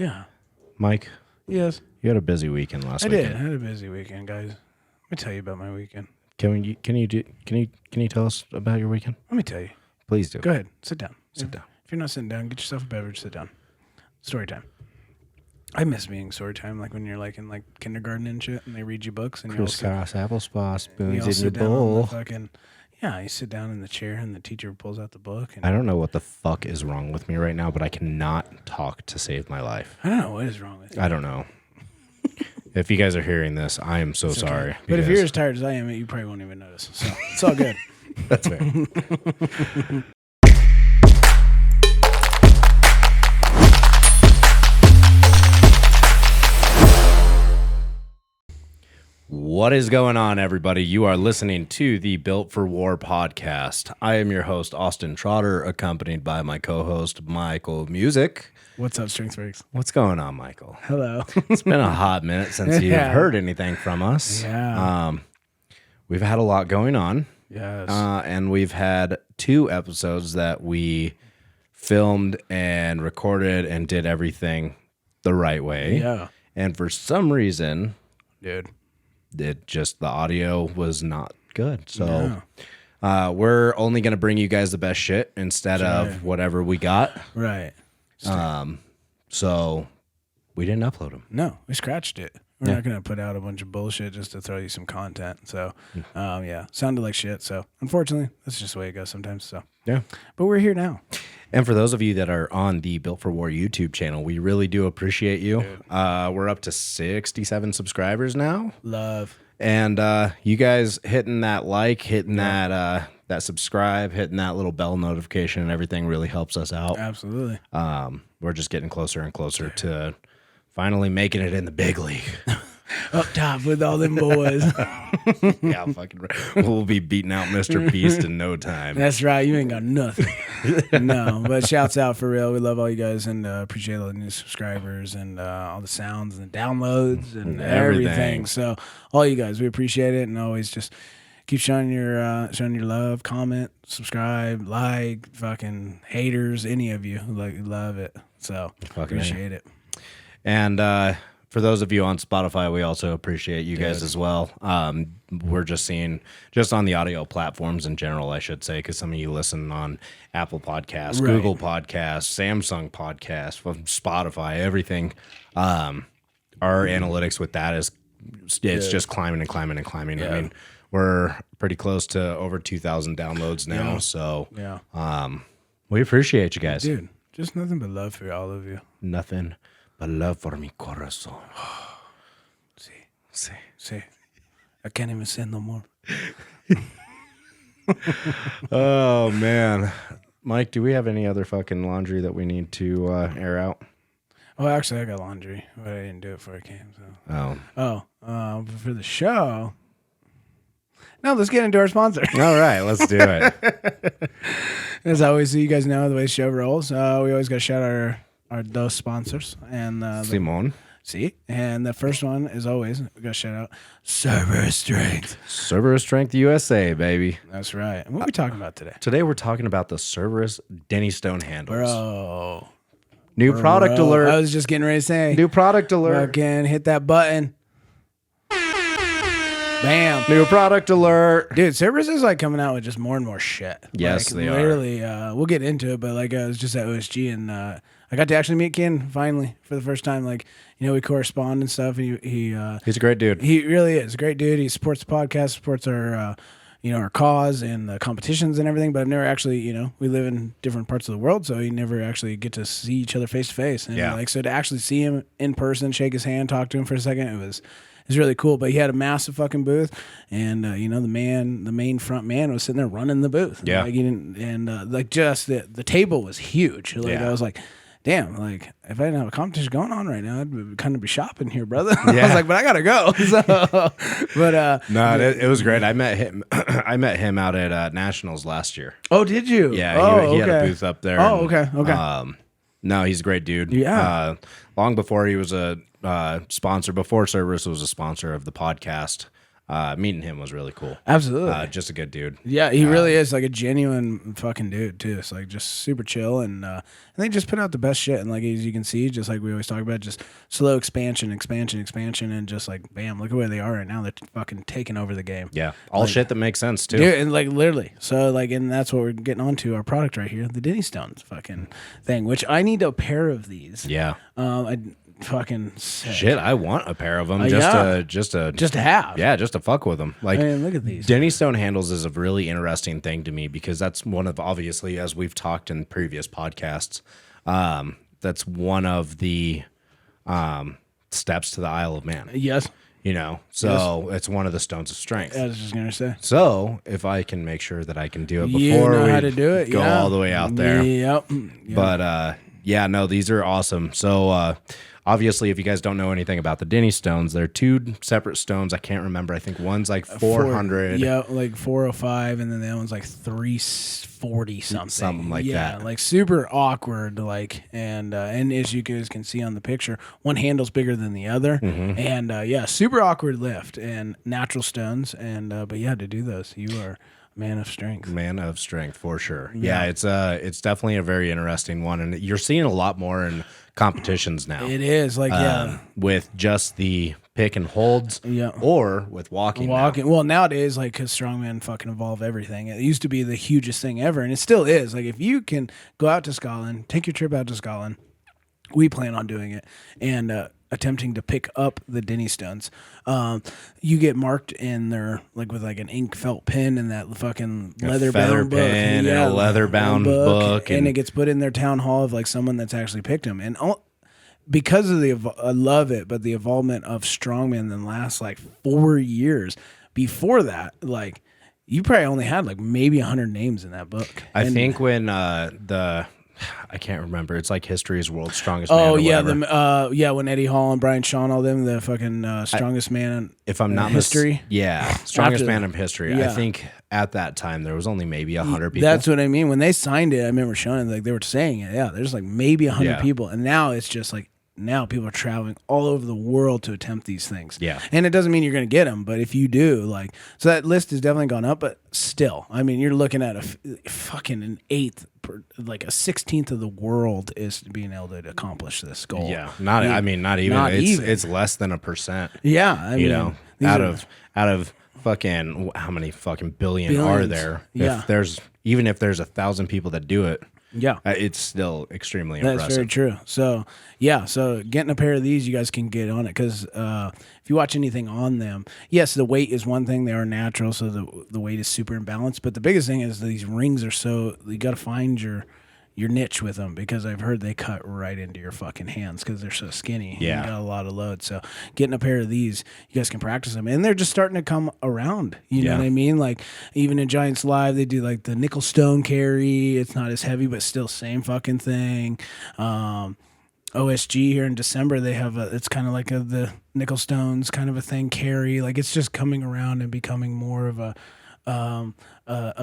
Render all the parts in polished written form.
Yeah. Mike? Yes. You had a busy weekend last weekend. I did. I had a busy weekend, guys. Let me tell you about my weekend. Can you tell us about your weekend? Let me tell you. Please do. Go ahead. Sit down. Sit down. If you're not sitting down, get yourself a beverage. Sit down. Story time. I miss being story time, like when you're like in like kindergarten and shit, and they read you books and Crisscross applesauce spoons in your sit down on bowl. the fucking, you sit down in the chair and the teacher pulls out the book. And I don't know what the fuck is wrong with me right now, but I cannot talk to save my life. I don't know what is wrong with you. I don't know. If you guys are hearing this, I am so sorry. But if you're as tired as I am, you probably won't even notice. So it's all good. That's fair. What is going on, everybody? You are listening to the Built for War podcast. I am your host, Austin Trotter, accompanied by my co-host, Michael Musick. What's up, Strength Freaks? What's going on, Michael? Hello. It's been a hot minute since you've heard anything from us. Yeah. We've had a lot going on. Yes. And we've had 2 episodes that we filmed and recorded and did everything the right way. Yeah. And for some reason, Dude. the audio was not good. So we're only going to bring you guys the best shit instead of whatever we got. Right. So we didn't upload them. No, we scratched it. We're not going to put out a bunch of bullshit just to throw you some content. So, sounded like shit. So, unfortunately, that's just the way it goes sometimes. So, yeah. But we're here now. And for those of you that are on the Built for War YouTube channel, we really do appreciate you. We're up to 67 subscribers now. Love. And you guys hitting that like, hitting that subscribe, hitting that little bell notification and everything really helps us out. Absolutely. We're just getting closer and closer to finally making it in the big league. Up top with all them boys. Yeah, fucking right. We'll be beating out Mr. Beast in no time. That's right. You ain't got nothing. No, but shouts out for real. We love all you guys and appreciate all the new subscribers and all the sounds and downloads and everything. So all you guys, we appreciate it and always just keep showing your love, comment, subscribe, like, fucking haters, any of you love it. So appreciate it. And for those of you on Spotify, we also appreciate you guys as well. We're just seeing, just on the audio platforms in general, I should say, because some of you listen on Apple Podcasts, Google Podcasts, Samsung Podcasts, from Spotify, everything. Our analytics with that is, it's just climbing and climbing and climbing. Yeah. I mean, we're pretty close to over 2,000 downloads now. So we appreciate you guys. Dude, just nothing but love for all of you. Nothing but love for mi corazón. See. I can't even say no more. Oh, man. Mike, do we have any other fucking laundry that we need to air out? Oh, actually, I got laundry, but I didn't do it before I came. So. Oh. For the show. No, let's get into our sponsor. All right, let's do it. As always, you guys know the way the show rolls. We always got to shout out our those sponsors. And Simon. And the first one, as always, we got to shout out Cerberus Strength. Cerberus Strength USA, baby. That's right. And what are we talking about today? Today we're talking about the Cerberus Denny Stone handles. Bro. New product alert. I was just getting ready to say. New product alert. Fucking hit that button. Bam. New product alert. Dude, Cerberus is like coming out with just more and more shit. Yes, like, they literally, we'll get into it, but like I was just at OSG and I got to actually meet Ken finally for the first time. Like, we correspond and stuff. He's a great dude. He really is a great dude. He supports the podcast, supports our our cause and the competitions and everything, but I've never actually, we live in different parts of the world, so you never actually get to see each other face to face. And so to actually see him in person, shake his hand, talk to him for a second, it was really cool. But he had a massive fucking booth, and the main front man was sitting there running the booth. Yeah, just the table was huge. I was like, damn, like if I didn't have a competition going on right now, I'd kind of be shopping here, brother. Yeah. I was like, but I gotta go. So, but no, it was great. I met him. I met him out at Nationals last year. Oh, did you? Yeah, he had a booth up there. Oh, okay. No, he's a great dude. Yeah. Long before he was a sponsor, before Cerberus was a sponsor of the podcast, meeting him was really cool. Absolutely. Just a good dude. Yeah, he really is like a genuine fucking dude too. It's like just super chill, and they just put out the best shit. And like as you can see, just like we always talk about, just slow expansion, and just like bam, look at where they are right now. They're fucking taking over the game. Yeah, all shit that makes sense too. Dude, and like literally, so like, and that's what we're getting onto our product right here, the Denny Stones fucking thing, which I need a pair of these. Yeah. I fucking sick. Shit, I want a pair of them just to have. Yeah, just to fuck with them. Like, look at these. Denny Stone handles is a really interesting thing to me because that's one of, obviously, as we've talked in previous podcasts, that's one of the steps to the Isle of Man. Yes. You know, so it's one of the stones of strength. I was just gonna say. So if I can make sure that I can do it before you know we how to do it. go all the way out there. Yep. But yeah, no, these are awesome. So obviously, if you guys don't know anything about the Denny stones, they're two separate stones. I can't remember. I think one's like 400. Yeah, like 405, and then the other one's like 340 something like that. Like super awkward. Like and as you guys can see on the picture, one handle's bigger than the other, and yeah, super awkward lift and natural stones. And but yeah, to do those, you are. Man of strength for sure. Yeah, it's definitely a very interesting one, and you're seeing a lot more in competitions now. It is like with just the pick and holds, or with walking. Well, nowadays, like, because strongman fucking evolve everything. It used to be the hugest thing ever, and it still is. Like, if you can go out to Scotland, take your trip out to Scotland, we plan on doing it, and attempting to pick up the Denny stones. You get marked in there like with like an ink felt pen and that fucking leather bound book, and a leather bound book, and it gets put in their town hall of like someone that's actually picked them. And because of I love it, but the involvement of strongman in the last like 4 years. Before that, like you probably only had like maybe 100 names in that book. I think when I can't remember. It's like history's world's strongest man. Oh yeah, when Eddie Hall and Brian Shaw, all them, the fucking strongest man. If I'm not history, strongest man in history. Yeah. I think at that time there was only maybe 100 people. That's what I mean. When they signed it, I remember showing like they were saying it. Yeah, there's like maybe 100 people, and now it's just like. Now people are traveling all over the world to attempt these things. Yeah. And it doesn't mean you're going to get them, but if you do, like, so that list has definitely gone up, but still, I mean, you're looking at fucking an eighth, like a 16th of the world is being able to accomplish this goal. Yeah. Not even. It's less than 1%. Yeah. I mean, you know, out of fucking, how many fucking billions are there? Yeah. Even if there's 1,000 people that do it. Yeah. It's still extremely impressive. That's very true. So, yeah. So, getting a pair of these, you guys can get on it because if you watch anything on them, yes, the weight is one thing. They are natural, so the weight is super imbalanced. But the biggest thing is these rings are so, you got to find your niche with them because I've heard they cut right into your fucking hands because they're so skinny. Yeah. You got a lot of load. So getting a pair of these, you guys can practice them. And they're just starting to come around. You know what I mean? Like even in Giants Live, they do like the nickel stone carry. It's not as heavy, but still same fucking thing. OSG here in December, they have it's kind of like the nickel stones kind of a thing carry. Like it's just coming around and becoming more of a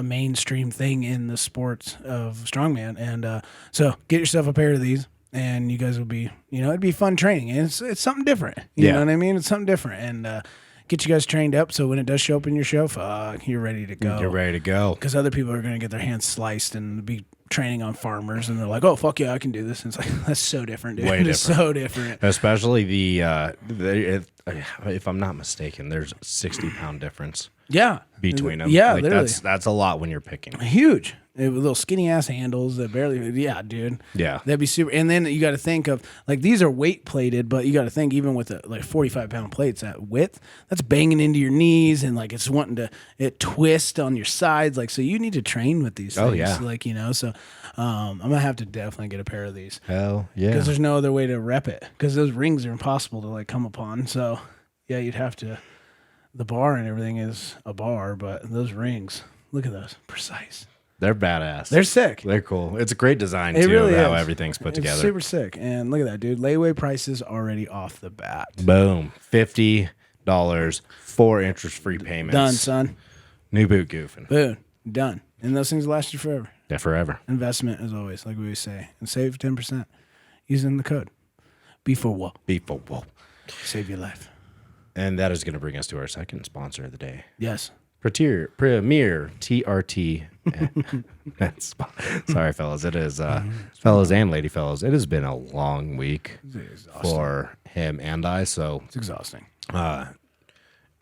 mainstream thing in the sports of strongman. And so get yourself a pair of these and you guys will be, it'd be fun training. And it's something different. You know what I mean? It's something different. And get you guys trained up so when it does show up in your show, you're ready to go. You're ready to go. Because other people are going to get their hands sliced and be training on farmers and they're like, oh, fuck yeah, I can do this. And it's like, that's so different, dude. Way different. It's so different. Especially if I'm not mistaken, there's a 60-pound difference. Yeah. Between them. Yeah, like literally. That's a lot when you're picking. Huge. Little skinny ass handles that barely, dude. Yeah. That'd be super. And then you got to think of, like, these are weight plated, but you got to think even with like 45-pound plates at width, that's banging into your knees and like it's wanting it twist on your sides. Like, so you need to train with these things. Oh, yeah. Like, so I'm going to have to definitely get a pair of these. Hell yeah. Because there's no other way to rep it because those rings are impossible to like come upon. So, yeah, you'd have to. The bar and everything is a bar, but those rings, look at those, precise. They're badass. They're sick. They're cool. It's a great design, it too, really of how is. everything's put together. Super sick. And look at that, dude. Layaway prices already off the bat. Boom. $50, 4 interest-free payments. Done, son. New boot goofing. Boom. Done. And those things last you forever. Yeah, forever. Investment, as always, like we always say. And save 10% using the code. B4WOW. B4WOW. Save your life. And that is going to bring us to our second sponsor of the day. Yes. Premier TRT and Med Spa. Sorry, fellas. It is, fellas and lady fellas, it has been a long week for him and I. So it's exhausting.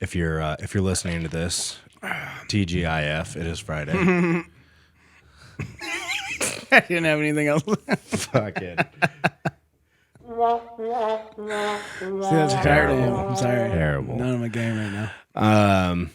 If you're listening to this, TGIF, it is Friday. I didn't have anything else. Fuck it. See, that's tired of you. I'm sorry. Terrible. Not in my game right now.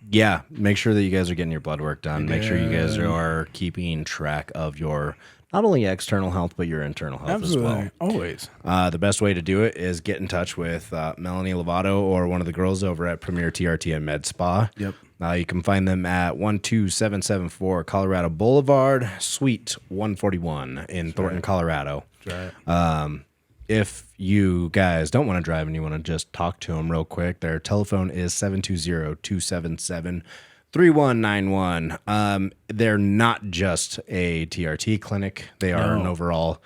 Yeah, make sure that you guys are getting your blood work done. Make sure you guys are keeping track of your not only external health, but your internal health as well. Always. The best way to do it is get in touch with Melanie Lovato or one of the girls over at Premier TRT and Med Spa. Yep. You can find them at 12774 Colorado Boulevard, Suite 141 in Thornton, Colorado. That's right. If you guys don't want to drive and you want to just talk to them real quick, their telephone is 720-277-3191. They're not just a TRT clinic. They are an overall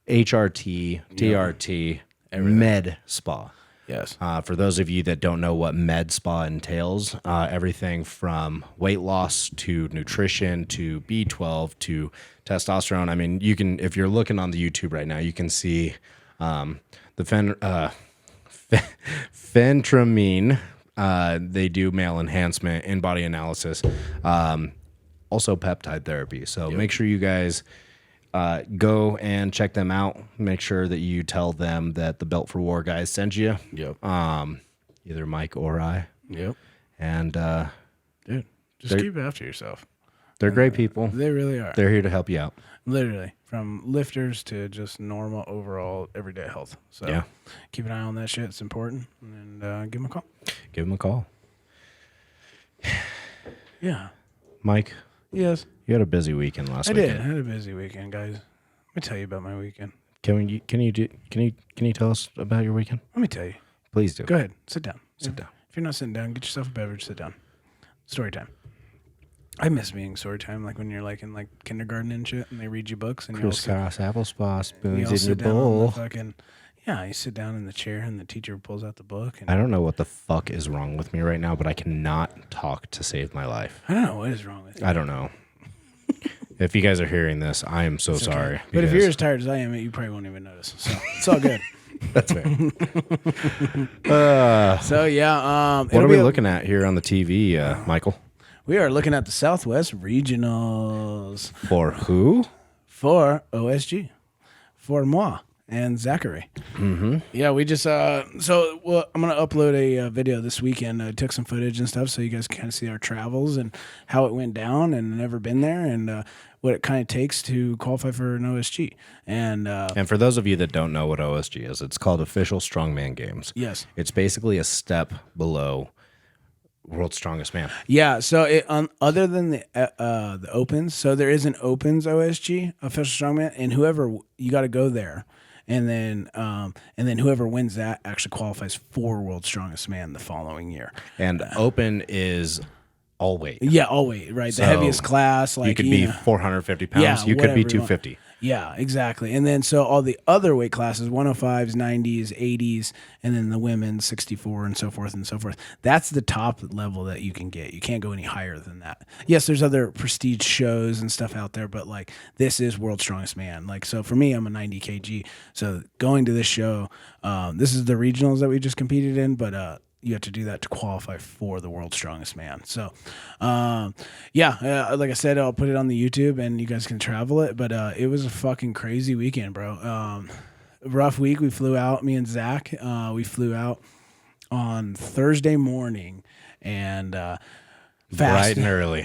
HRT, TRT, Med Spa. Yes. For those of you that don't know what Med Spa entails, everything from weight loss to nutrition to B12 to testosterone. I mean, you can, if you're looking on the YouTube right now, you can see the phentermine. They do male enhancement, in-body analysis, also peptide therapy. So make sure you guys go and check them out. Make sure that you tell them that the Built for War guys sent you. Yep. Either Mike or I. Yep. And dude, just keep after yourself. They're great people. They really are. They're here to help you out. Literally, from lifters to just normal overall everyday health. So keep an eye on that shit. It's important. And give them a call. Give them a call. Yeah. Mike. Yes. You had a busy weekend last weekend. I had a busy weekend, guys. Let me tell you about my weekend. Can you tell us about your weekend? Let me tell you. Please do. Go ahead. Sit down. Sit down. If you're not sitting down, get yourself a beverage. Sit down. Story time. I miss being story time, like when you're like in like kindergarten and shit, and they read you books and crisscross applesauce spoons in your bowl. You sit down in the chair and the teacher pulls out the book. And I don't know what the fuck is wrong with me right now, but I cannot talk to save my life. I don't know what is wrong with you. I don't know. If you guys are hearing this, I am so sorry. But if you're as tired as I am, you probably won't even notice. So it's all good. That's fair. What are we looking at here on the TV, Michael? We are looking at the Southwest Regionals. For who? For OSG. For moi and Zachary. Mm-hmm. Yeah, we just, I'm going to upload a video this weekend. I took some footage and stuff so you guys can kind of see our travels and how it went down and never been there and what it kind of takes to qualify for an OSG. And for those of you that don't know what OSG is, it's called Official Strongman Games. Yes. It's basically a step below World's Strongest Man. Yeah, so it other than the Opens, so there is an Opens OSG, Official Strongman, and whoever you got to go there, and then whoever wins that actually qualifies for World's Strongest Man the following year. And Open is all weight. Yeah, all weight, right? So the heaviest class, like you could be 450 pounds. Yeah, you could be 250. Yeah, exactly. And then so all the other weight classes, 105s, 90s, 80s, and then the women, 64 and so forth and so forth. That's the top level that you can get. You can't go any higher than that. Yes, there's other prestige shows and stuff out there, but like this is World's Strongest Man. Like, so for me, I'm a 90 kg. So going to this show, this is the regionals that we just competed in, but you have to do that to qualify for the World's Strongest Man. So, like I said, I'll put it on the YouTube and you guys can travel it. But it was a fucking crazy weekend, bro. Rough week. We flew out, me and Zach. We flew out on Thursday morning and Bright and early.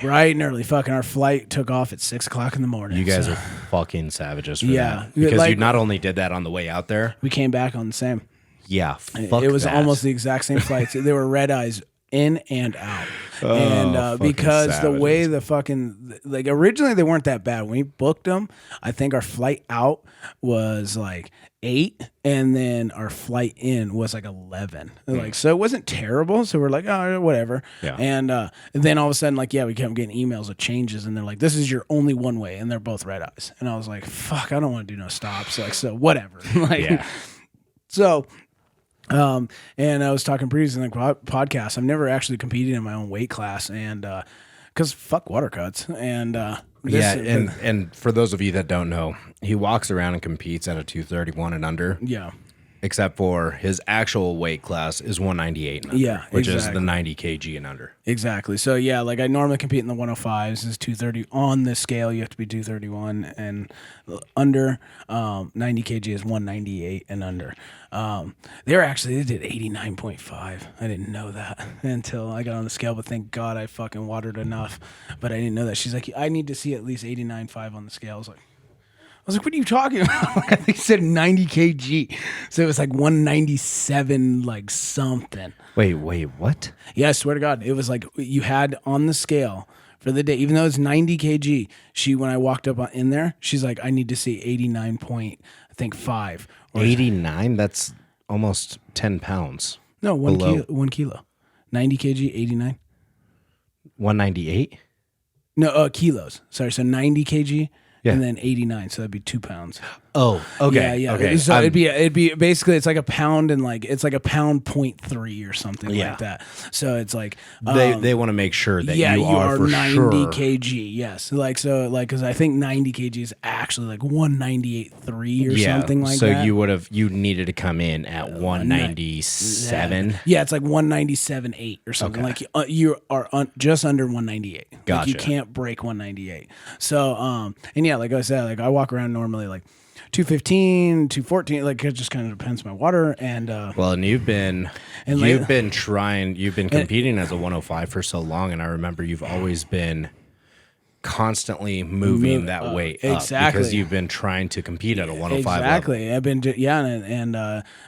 Fucking our flight took off at 6 o'clock in the morning. You guys are fucking savages for that. Because you not only did that on the way out there. We came back on the same. Yeah, it was almost the exact same flights. They were red eyes in and out. And because savages. The way the fucking, like originally they weren't that bad. When we booked them, I think our flight out was like 8 and then our flight in was like 11. Like, so it wasn't terrible. So we're like, oh, whatever. Yeah. And then all of a sudden, like, we kept getting emails of changes and they're like, this is your only one way. And they're both red eyes. And I was like, fuck, I don't want to do no stops. Like, so whatever. Like, yeah. So And I was talking previously in the podcast. I've never actually competed in my own weight class, and because fuck water cuts. And and for those of you that don't know, he walks around and competes at a 231 and under. Yeah. Except for his actual weight class is 198 and under, Yeah, which is exactly. the 90 kg and under. Exactly. So yeah, like I normally compete in the 105s. Is 230 on the scale. You have to be 231 and under. 90 kg is 198 and under. They did 89.5. I didn't know that until I got on the scale. But thank God I fucking watered enough. But I didn't know that. She's like, I need to see at least 89.5 on the scale. I was like, what are you talking about? I think he said 90 kg. So it was like 197, like something. Wait, what? Yeah, I swear to God. It was like you had on the scale for the day, even though it's 90 kg, when I walked up in there, she's like, I need to see 89.5. 89? That's almost 10 pounds. No, 1 kilo. 90 kg, 89. 198? No, kilos. Sorry, so 90 kg. Yeah. And then 89, so that'd be 2 pounds. Oh, okay. Yeah. Okay. So it'd be basically it's like a pound and like it's like a pound 0.3 or something like that. So it's like they want to make sure that you are for 90 sure. kg. Yes, because I think 90 kg is actually like 198.3 or something like that. So you needed to come in at 197. Yeah, it's like 197.8 or something. Okay. Like you are just under 198. Gotcha. Like you can't break 198. So and yeah, like I said, like I walk around normally like 215, 214, like it just kind of depends on my water. And well, and you've been competing as a 105 for so long, and I remember you've always been constantly moving that weight up because you've been trying to compete at a 105 exactly level. I've been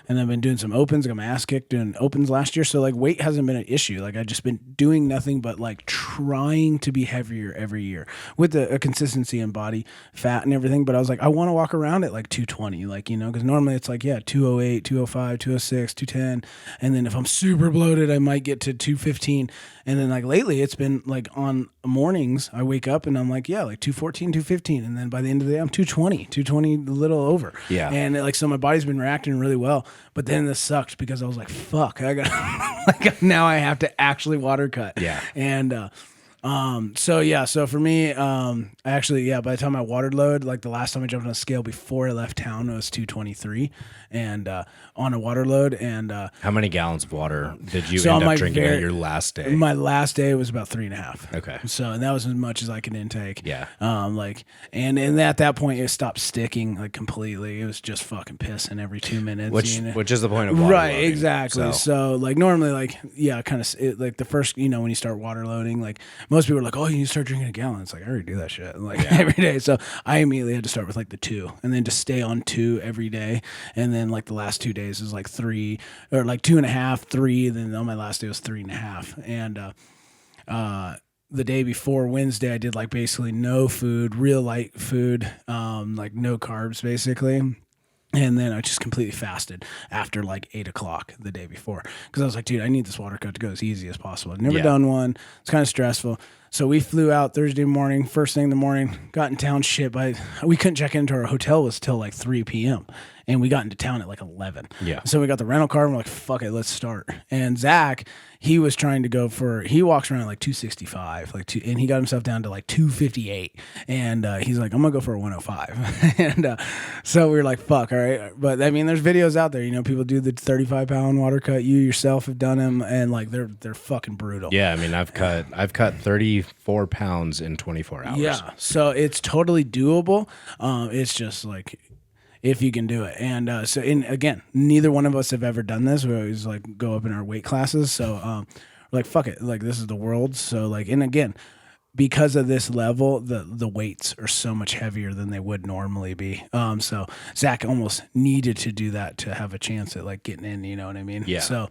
and I've been doing some opens. I got my ass kicked doing opens last year, so like weight hasn't been an issue. Like I've just been doing nothing but like trying to be heavier every year with a consistency in body fat and everything. But I was like, I want to walk around at like 220, like, because normally it's like 208, 205, 206, 210, and then if I'm super bloated I might get to 215. And then like lately it's been like on mornings I wake up and I'm like, like 214, 215. And then by the end of the day, I'm 220, a little over. Yeah. And like, so my body's been reacting really well. But then this sucked because I was like, fuck, I got like now I have to actually water cut. Yeah. And, so for me, by the time I watered load, like the last time I jumped on a scale before I left town, it was 223 and, on a water load. And, how many gallons of water did you end up drinking at your last day? My last day was about 3.5. Okay. So, and that was as much as I could intake. Yeah. And at that point it stopped sticking like completely. It was just fucking pissing every 2 minutes. Which is the point of water right, loading. exactly. So like normally kind of like the first, when you start water loading, like most people are like, oh, you need to start drinking a gallon. It's like, I already do that shit every day. So I immediately had to start with like the 2 and then just stay on 2 every day. And then like the last 2 days is like 3 or like 2.5, 3. Then on my last day was 3.5. And, the day before Wednesday, I did like basically no food, real light food, like no carbs basically. And then I just completely fasted after like 8 o'clock the day before. Because I was like, dude, I need this water cut to go as easy as possible. I've never done one. It's kind of stressful. So we flew out Thursday morning, first thing in the morning, got in town we couldn't check into our hotel was till like 3 p.m. And we got into town at like 11. Yeah. So we got the rental car and we're like, fuck it, let's start. And Zach, he was trying to he walks around at like 265, and he got himself down to like 258. And he's like, I'm gonna go for a 105. And so we were like, fuck, all right. But I mean, there's videos out there, people do the 35-pound water cut. You yourself have done them, and like they're fucking brutal. Yeah, I mean, I've cut 34 pounds in 24 hours. Yeah, so it's totally doable. It's just like, if you can do it. And again, neither one of us have ever done this. We always like go up in our weight classes. So we're like, fuck it. Like, this is the world. So like, and again, because of this level, the weights are so much heavier than they would normally be. So Zach almost needed to do that to have a chance at like getting in, you know what I mean? Yeah. So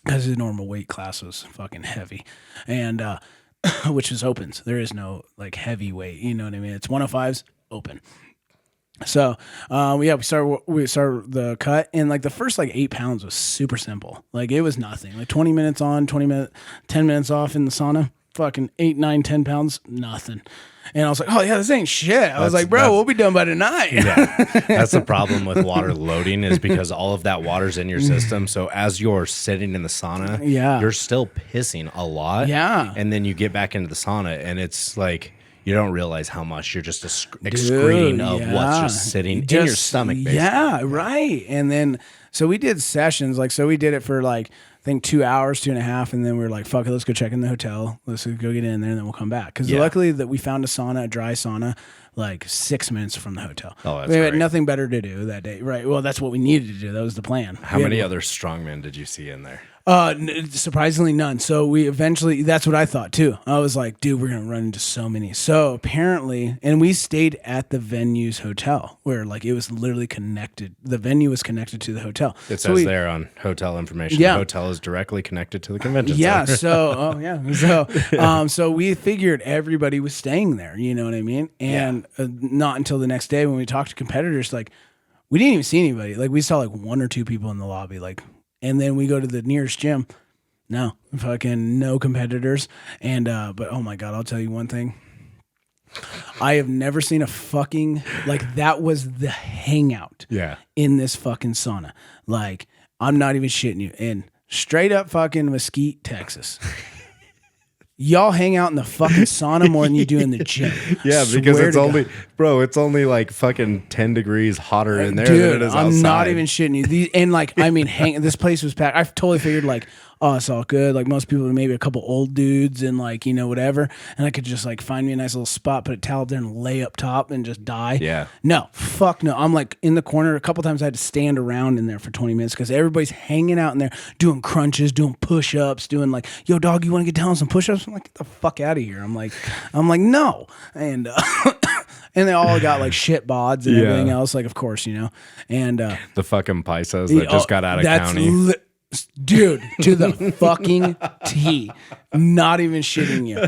because his normal weight class was fucking heavy. And which is opens. There is no like heavy weight, you know what I mean? It's 105s open. So, we started the cut, and like the first like 8 pounds was super simple. Like it was nothing. Like 20 minutes on, 10 minutes off in the sauna. Fucking 8, 9, 10 pounds, nothing. And I was like, oh yeah, this ain't shit. I was like, bro, we'll be done by tonight. Yeah. That's the problem with water loading is because all of that water's in your system. So as you're sitting in the sauna, you're still pissing a lot. Yeah. And then you get back into the sauna and it's like, you don't realize how much you're just excreting of what's just sitting in your stomach, basically. Yeah, right. And then, so we did sessions, like, so we did it for like, I think 2 hours, 2.5, and then we were like, fuck it, let's go check in the hotel. Let's go get in there, and then we'll come back. Because luckily that we found a dry sauna, like 6 minutes from the hotel. Oh, that's we had great. nothing better to do that day. Right. Well, that's what we needed to do. That was the plan. How many other strongmen did you see in there? Surprisingly none. So we eventually, that's what I thought too. I was like, dude, we're going to run into so many. So apparently, and we stayed at the venue's hotel where like it was literally connected. The venue was connected to the hotel. It says there on hotel information, the hotel is directly connected to the convention center. So we figured everybody was staying there, you know what I mean? And not until the next day when we talked to competitors, like we didn't even see anybody. Like we saw like 1 or 2 people in the lobby, like, and then we go to the nearest gym. No, fucking no competitors. And, but oh my God, I'll tell you one thing. I have never seen a fucking, like that was the hangout in this fucking sauna. Like, I'm not even shitting you. In straight up fucking Mesquite, Texas. Y'all hang out in the fucking sauna more than you do in the gym. Yeah, because it's only like fucking 10 degrees hotter in there Dude, than it is outside. I'm not even shitting you. And like, I mean, this place was packed. I totally figured like, oh, it's all good. Like most people, maybe a couple old dudes and like, you know, whatever. And I could just like find me a nice little spot, put a towel there and lay up top and just die. Yeah. No, fuck no. I'm like in the corner. A couple times I had to stand around in there for 20 minutes because everybody's hanging out in there doing crunches, doing push-ups, doing like, yo, dog, you want to get down on some push-ups? I'm like, get the fuck out of here. I'm like, no. And, and they all got like shit bods and everything else. Like, of course, you know, and, the fucking paisas that just got out of county. Dude, to the fucking T. Not even shitting you.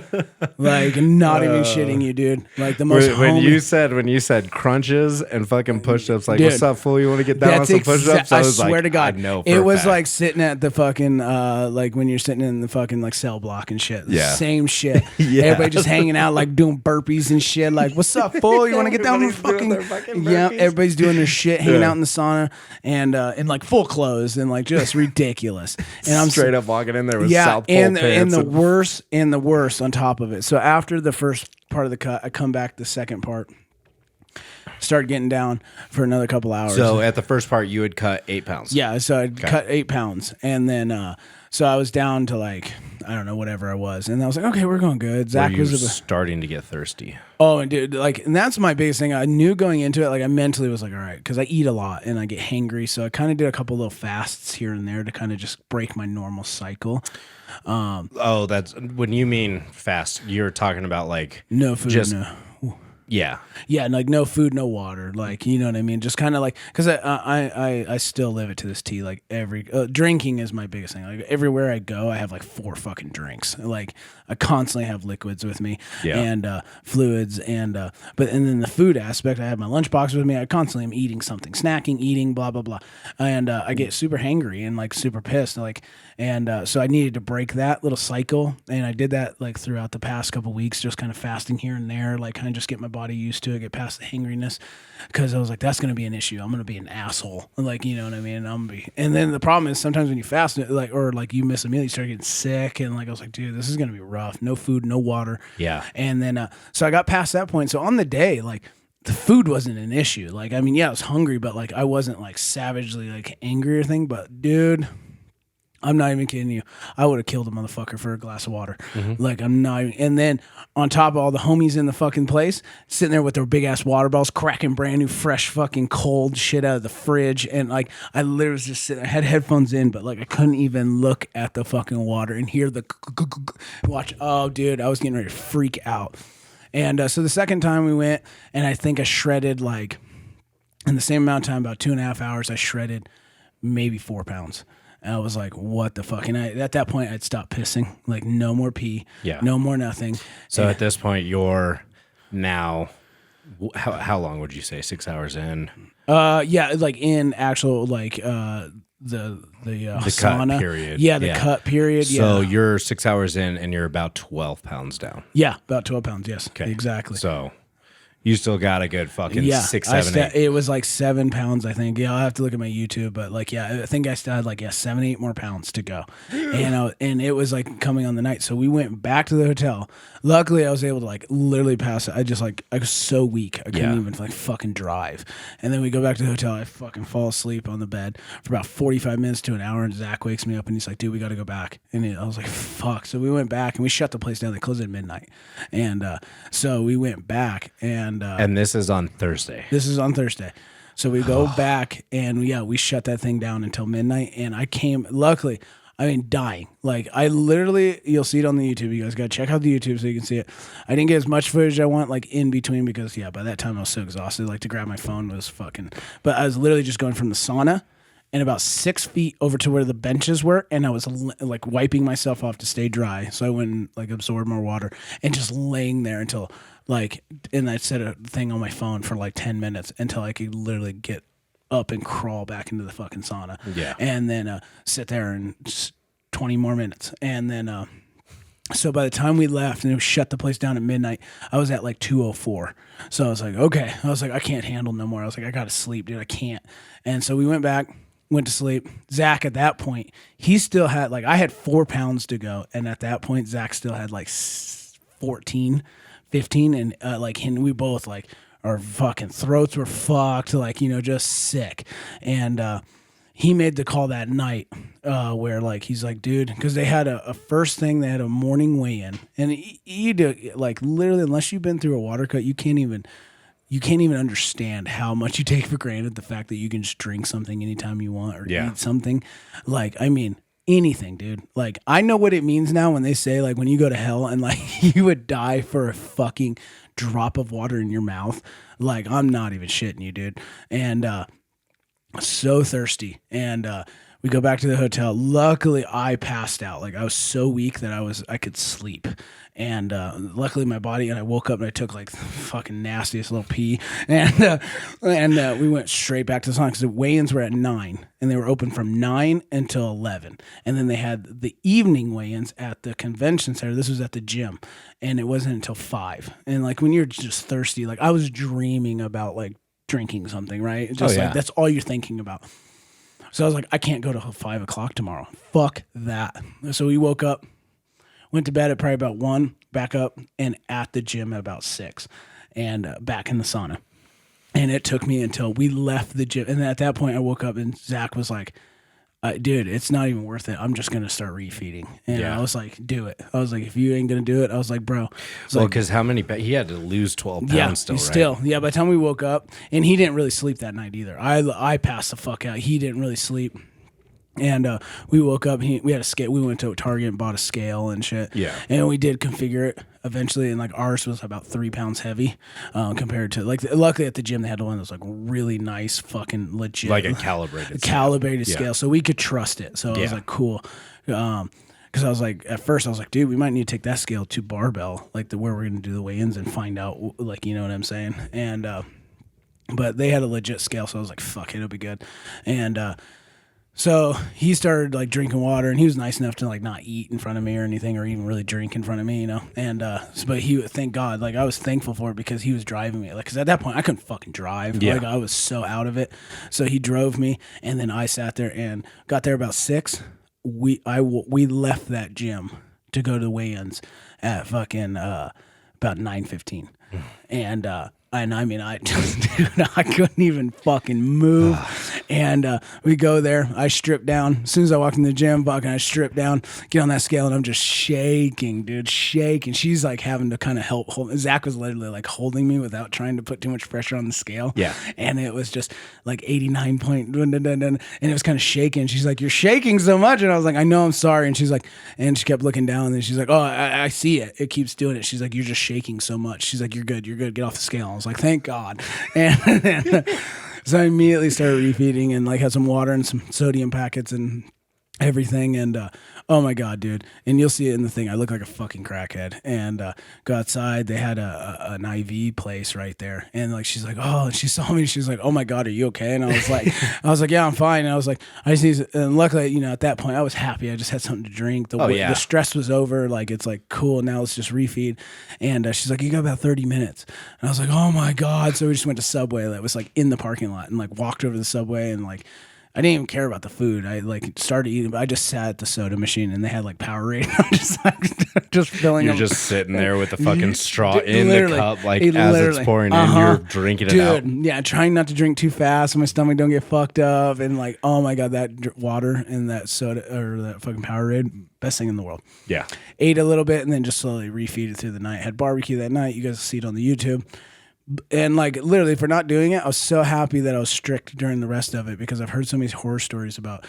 Like, not even shitting you, dude. Like, the most when you said crunches and fucking push-ups, like, dude, what's up, fool? You want to get down on some push-ups? I swear to God. It was like sitting at the fucking, like, when you're sitting in the fucking, like, cell block and shit. Yeah. Same shit. Everybody just hanging out, like, doing burpees and shit. Like, what's up, fool? You want to get down on fucking yeah, everybody's doing their shit, hanging out in the sauna and in, like, full clothes and, like, just ridiculous. And I'm straight up walking in there with South Pole pants. And the worst on top of it. So after the first part of the cut, I come back the second part, start getting down for another couple hours. So at the first part, you had cut 8 pounds. Yeah, so I'd cut 8 pounds, and then so I was down to like, I don't know, whatever I was, and I was like, okay, we're going good. Zach was starting to get thirsty. Oh, and dude, like, and that's my biggest thing. I knew going into it, like, I mentally was like, all right, because I eat a lot and I get hangry, so I kind of did a couple little fasts here and there to kind of just break my normal cycle. That's when you mean fast, you're talking about like no food, Yeah, and like no food, no water, like, you know what I mean. Just kind of like, because I still live it to this T. Like every drinking is my biggest thing. Like everywhere I go, I have like 4 fucking drinks. Like I constantly have liquids with me and fluids and then the food aspect, I have my lunchbox with me. I constantly am eating something, snacking, eating, blah blah blah, and I get super hangry and like super pissed, like. And so I needed to break that little cycle, and I did that like throughout the past couple weeks, just kind of fasting here and there, like kind of just get my body used to it, get past the hangriness, because I was like, that's going to be an issue. I'm going to be an asshole, like, you know what I mean. And then the problem is sometimes when you fast, like, or like you miss a meal, you start getting sick, and like I was like, dude, this is going to be rough. No food, no water. Yeah. And then so I got past that point. So on the day, like, the food wasn't an issue. Like, I mean, yeah, I was hungry, but like I wasn't like savagely like angry or thing. But dude, I'm not even kidding you. I would have killed a motherfucker for a glass of water. Mm-hmm. Like, I'm not even. And then on top of all the homies in the fucking place, sitting there with their big ass water bottles, cracking brand new, fresh, fucking cold shit out of the fridge. And like, I literally was just sitting, I had headphones in, but like, I couldn't even look at the fucking water and hear the watch. Oh, dude, I was getting ready to freak out. And so the second time we went, and I think I shredded like, in the same amount of time, about 2.5 hours, I shredded maybe 4 pounds. And I was like, what the fuck? And at that point, I'd stopped pissing. Like, no more pee. Yeah. No more nothing. So at this point, you're now, how long would you say? 6 hours in? Yeah, like in actual, like, sauna cut period. Yeah, the cut period. So you're 6 hours in, and you're about 12 pounds down. Yeah, about 12 pounds. Yes, okay, exactly. So you still got a good fucking 6, 7, 8. It was like 7 pounds, I think. Yeah, I'll have to look at my YouTube, but like, I think I still had like 7, 8 more pounds to go, and it was like coming on the night. So we went back to the hotel. Luckily, I was able to like literally pass. I was so weak, I couldn't even like fucking drive. And then we go back to the hotel. I fucking fall asleep on the bed for about 45 minutes to an hour, and Zach wakes me up and he's like, "Dude, we got to go back." And I was like, "Fuck!" So we went back and we shut the place down. They closed at midnight, and so we went back and this is on Thursday. This is on Thursday. So we go back and we shut that thing down until midnight. And I came, luckily, dying. Like I literally, you'll see it on the YouTube. You guys got to check out the YouTube so you can see it. I didn't get as much footage as I want like in between because by that time I was so exhausted. Like to grab my phone was fucking, but I was literally just going from the sauna and about 6 feet over to where the benches were, and I was like wiping myself off to stay dry, so I wouldn't like absorb more water, and just laying there until and I set a thing on my phone for like 10 minutes until I could literally get up and crawl back into the fucking sauna, and then sit there and 20 more minutes, and then so by the time we left and it was shut the place down at midnight, I was at like 2:04. So I was like, okay, I can't handle no more. I was like, I gotta sleep, dude, I can't. And so we went back. Went to sleep. Zach, at that point, he still had I had 4 pounds to go. And at that point, Zach still had like 14, 15. And we both our fucking throats were fucked, just sick. And he made the call that night where he's like, dude, because they had a first thing, they had a morning weigh-in. And you do, literally, unless you've been through a water cut, you can't even understand how much you take for granted the fact that you can just drink something anytime you want or eat something. Anything, dude. I know what it means now when they say when you go to hell and you would die for a fucking drop of water in your mouth. I'm not even shitting you, dude. And so thirsty. And we go back to the hotel. Luckily, I passed out. I was so weak that I could sleep. And luckily, my body, and I woke up and I took fucking nastiest little pee. And we went straight back to the sauna because the weigh-ins were at 9 and they were open from 9 until 11. And then they had the evening weigh-ins at the convention center. This was at the gym. And it wasn't until 5. And when you're just thirsty, I was dreaming about drinking something, right? Just that's all you're thinking about. So I was like, I can't go till 5 o'clock tomorrow. Fuck that. So we woke up, went to bed at probably about 1, back up, and at the gym at about 6, and back in the sauna. And it took me until we left the gym. And at that point, I woke up and Zach was like, dude, it's not even worth it. I'm just going to start refeeding. And I was like, do it. I was like, if you ain't going to do it, I was like, bro. Because how many, he had to lose 12 pounds still, right? Yeah, by the time we woke up, and he didn't really sleep that night either. I passed the fuck out. He didn't really sleep. And we woke up, we had a scale. We went to Target and bought a scale and shit. Yeah. And we did configure it eventually. And ours was about 3 pounds heavy compared to luckily at the gym, they had one that was really nice, fucking legit. A calibrated scale. So we could trust it. So I was like, cool. Because I was like, at first I was like, dude, we might need to take that scale to barbell, where we're going to do the weigh-ins and find out, you know what I'm saying? And, but they had a legit scale. So I was like, fuck it, it'll be good. And, so he started drinking water, and he was nice enough to not eat in front of me or anything, or even really drink in front of me, And but thank God, I was thankful for it because he was driving me, because at that point I couldn't fucking drive, I was so out of it. So he drove me, and then I sat there and got there about 6. We left that gym to go to the weigh-ins at fucking about 9:15, and I couldn't even fucking move. And we go there. I strip down. As soon as I walked in the gym, I strip down, get on that scale, and I'm just shaking, dude, shaking. She's having to kind of help hold. Zach was literally holding me without trying to put too much pressure on the scale. Yeah. And it was just 89 point, and it was kind of shaking. She's like, "You're shaking so much," and I was like, "I know, I'm sorry." And she's like, and she kept looking down, and she's like, "Oh, I see it. It keeps doing it." She's like, "You're just shaking so much." She's like, "You're good. Get off the scale." I was like, "Thank God." And so I immediately started refeeding and had some water and some sodium packets, and everything. And oh my god, dude, and you'll see it in the thing, I look like a fucking crackhead. And go outside, they had an IV place right there, and like she's like, oh, and she saw me, she's like, oh my god, are you okay? And I was like yeah, I'm fine. And I was like, I just need and luckily, you know, at that point I was happy, I just had something to drink, the stress was over, like it's like cool, now let's just refeed. And she's like, you got about 30 minutes. And I was like, oh my god. So we just went to Subway that was like in the parking lot, and like walked over to the Subway, and like I didn't even care about the food. I like started eating, but I just sat at the soda machine, and they had like Powerade. I'm just like, just filling. You're just sitting there with the fucking straw in the cup, like as it's pouring in, you're drinking it out. Yeah, trying not to drink too fast, so my stomach don't get fucked up. And like, oh my god, that water and that soda or that fucking Powerade, best thing in the world. Yeah, ate a little bit and then just slowly refeed it through the night. Had barbecue that night. You guys will see it on the YouTube. And like literally for not doing it, I was so happy that I was strict during the rest of it, because I've heard so many horror stories about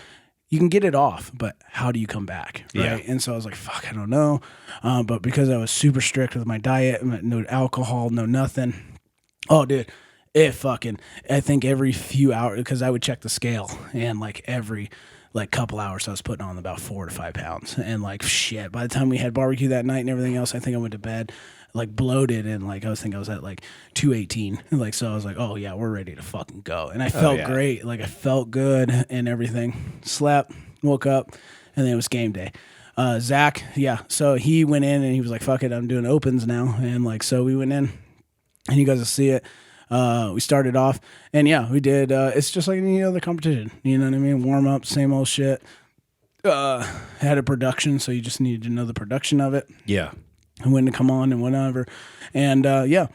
you can get it off, but how do you come back? Right. Yeah. And so I was like, fuck, I don't know. But because I was super strict with my diet, no alcohol, no nothing. Oh, dude, I think every few hours, because I would check the scale, and like every like couple hours I was putting on about 4 to 5 pounds. And like shit, by the time we had barbecue that night and everything else, I think I went to bed like bloated, and like I was at like 218. Like, so I was like, oh yeah, we're ready to fucking go. And I felt great. Like I felt good and everything. Slept, woke up, and then it was game day. Zach, so he went in and he was like, fuck it, I'm doing opens now. And like, so we went in, and you guys will see it. We started off, and we did, it's just like any other competition, you know what I mean? Warm up, same old shit. Had a production, so you just needed to know the production of it. Yeah. And when to come on and whatever. And I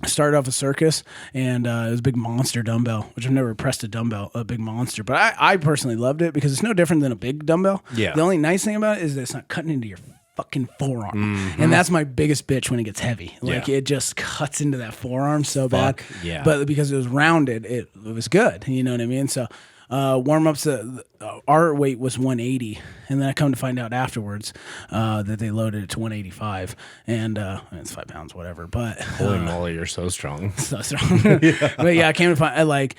started off a circus, and it was a big monster dumbbell, which I've never pressed a big monster. But I personally loved it because it's no different than a big dumbbell. Yeah. The only nice thing about it is that it's not cutting into your fucking forearm. Mm-hmm. And that's my biggest bitch when it gets heavy. Like it just cuts into that forearm so bad. Yeah. But because it was rounded, it was good. You know what I mean? So warm-ups, our weight was 180, and then I come to find out afterwards that they loaded it to 185, and it's 5 pounds, whatever. But holy moly, you're so strong. So strong. But I came to find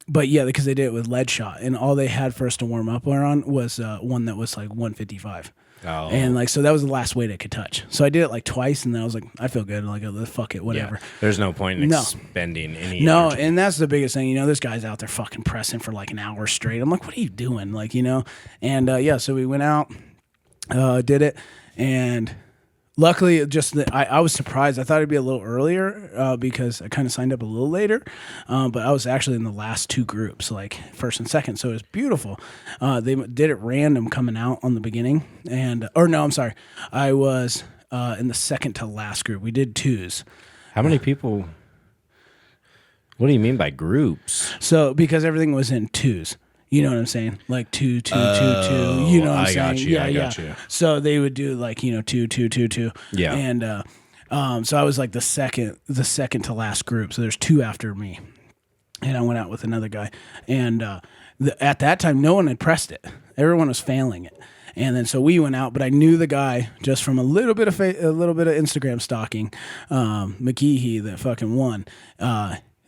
because they did it with lead shot, and all they had for us to warm up on was one that was like 155. Oh. And like, so that was the last weight I could touch. So I did it like twice, and then I was like, I feel good. Like, fuck it, whatever. Yeah. There's no point in expending any energy. And that's the biggest thing. You know, there's guys out there fucking pressing for like an hour straight. I'm like, what are you doing? Like, you know? And so we went out, did it, and luckily, just that I was surprised. I thought it'd be a little earlier because I kind of signed up a little later, but I was actually in the last two groups, like first and second. So it was beautiful. They did it random coming out on the beginning, I was in the second to last group. We did twos. How many people? What do you mean by groups? So because everything was in twos. You know what I'm saying? Like 2, 2, 2, 2. You know what I'm saying? I got you. So they would do like, 2, 2, 2, 2. Yeah. And so I was like the second to last group. So there's two after me. And I went out with another guy. And at that time, no one had pressed it. Everyone was failing it. And then so we went out, but I knew the guy just from a little bit of Instagram stalking, McKeehee that fucking won.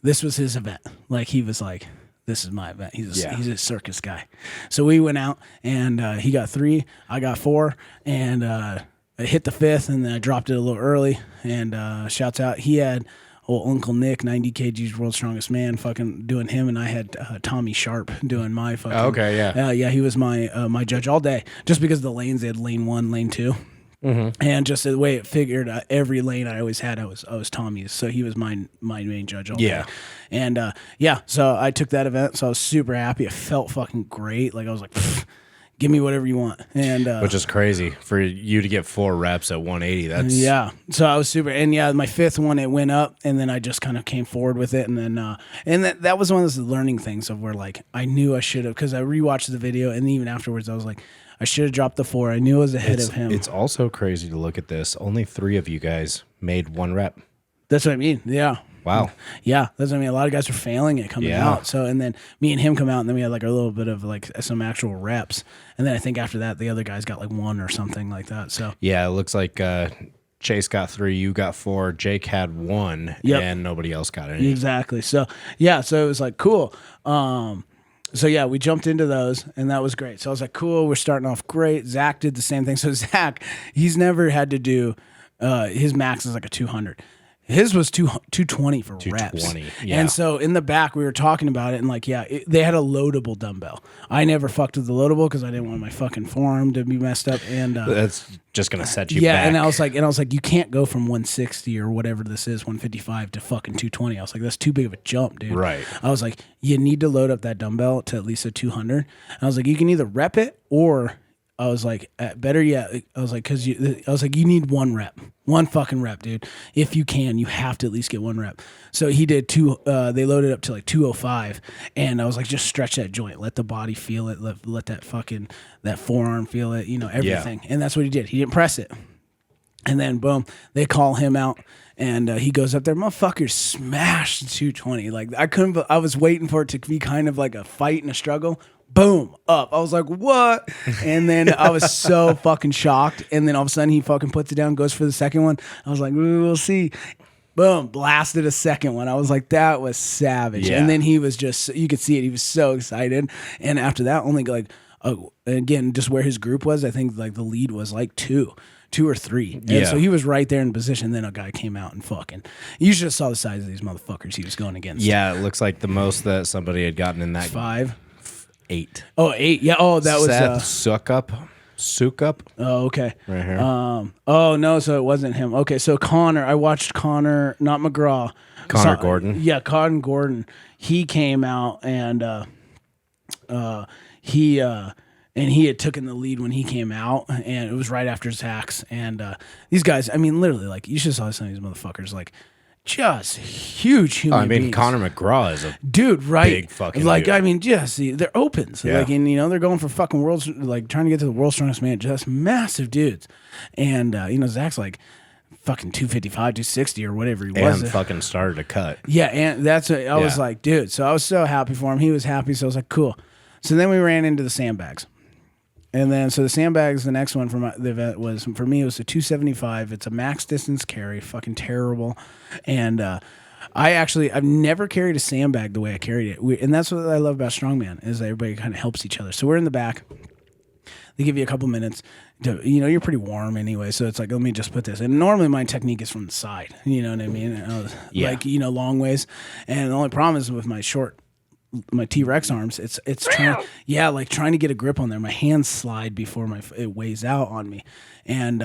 This was his event. Like he was like, this is my event. He's a circus guy. So we went out, and he got 3, I got 4, and I hit the 5th, and then I dropped it a little early. And shouts out, he had old Uncle Nick, 90 kgs, world's strongest man, fucking doing him, and I had Tommy Sharp doing my fucking. Okay, yeah. He was my judge all day, just because of the lanes. They had lane 1, lane 2. Mm-hmm. And just the way it figured, every lane I always had, I was Tommy's. So he was my main judge all day. And so I took that event. So I was super happy. I felt fucking great. Like I was like, give me whatever you want. And which is crazy for you to get 4 reps at 180. That's So I was super. And my 5th one, it went up, and then I just kind of came forward with it. And then that was one of those learning things of where like I knew I should have, because I rewatched the video, and even afterwards I was like, I should have dropped the 4. I knew I was ahead of him. It's also crazy to look at this. Only 3 of you guys made 1 rep. That's what I mean. Yeah. Wow. Yeah. That's what I mean. A lot of guys were failing it coming out. So, and then me and him come out, and then we had like a little bit of like some actual reps. And then I think after that, the other guys got like 1 or something like that. So, yeah, it looks like Chase got 3, you got 4, Jake had 1, and nobody else got any. Exactly. So, so it was like cool. So yeah, we jumped into those, and that was great. So I was like, cool, we're starting off great. Zach did the same thing. So Zach, he's never had to do his max is like a 200. His was 220 for 220, reps. yeah. And so in the back, we were talking about it, and like, yeah, they had a loadable dumbbell. I never fucked with the loadable because I didn't want my fucking forearm to be messed up. And that's just gonna set you yeah, back. and I was like, you can't go from 160 or whatever this is, 155 to fucking 220. I was like, that's too big of a jump, dude. Right. I was like, you need to load up that dumbbell to at least a 200. And I was like, you can either rep it or. I was like, better yet, I was like, you need one fucking rep, dude. If you can, you have to at least get one rep. So he did they loaded up to like 205, and I was like, just stretch that joint, let the body feel it, let that fucking, that forearm feel it, everything. Yeah. And that's what he did. He didn't press it. And then boom, they call him out, and he goes up there, motherfucker smashed 220. Like I was waiting for it to be kind of like a fight and a struggle. Boom, up. I was like, what? And then I was so fucking shocked. And then all of a sudden he fucking puts it down, goes for the second one. I was like, we'll see. Boom, blasted a second one. I was like, that was savage. Yeah. And then he was just, you could see it. He was so excited. And after that, only like, again, just where his group was, I think like the lead was like two or three. And yeah. So he was right there in position. Then a guy came out and fucking, you should have saw the size of these motherfuckers he was going against. Yeah, it looks like the most that somebody had gotten in that 5. 8. Oh, 8. Yeah. Oh, that was Sukup. Oh, okay. Right here. Oh no, so it wasn't him. Okay, so Connor. I watched Connor, not McGraw. Gordon. Yeah, Connor Gordon. He came out and he had taken the lead when he came out, and it was right after Zach's. And these guys, I mean, literally, like you should have saw some of these motherfuckers, like. Just huge human beings. Connor McGraw is a dude, right? Big fucking like, dude. I mean, just they're opens, like, and they're going for fucking world's, like trying to get to the world's strongest man. Just massive dudes, and Zach's like fucking 255, 260 or whatever he was. And fucking started to cut. Yeah, and that's what I was like, dude. So I was so happy for him. He was happy, so I was like, cool. So then we ran into the sandbags. And then, so the sandbags, the next one from the event was, for me, it was a 275. It's a max distance carry, fucking terrible. And I've never carried a sandbag the way I carried it. And that's what I love about Strongman, is that everybody kind of helps each other. So we're in the back. They give you a couple minutes. You're pretty warm anyway, so it's like, let me just put this. And normally my technique is from the side, you know what I mean? Like, long ways. And the only problem is with my T-Rex arms, it's trying to get a grip on there. My hands slide before it weighs out on me. And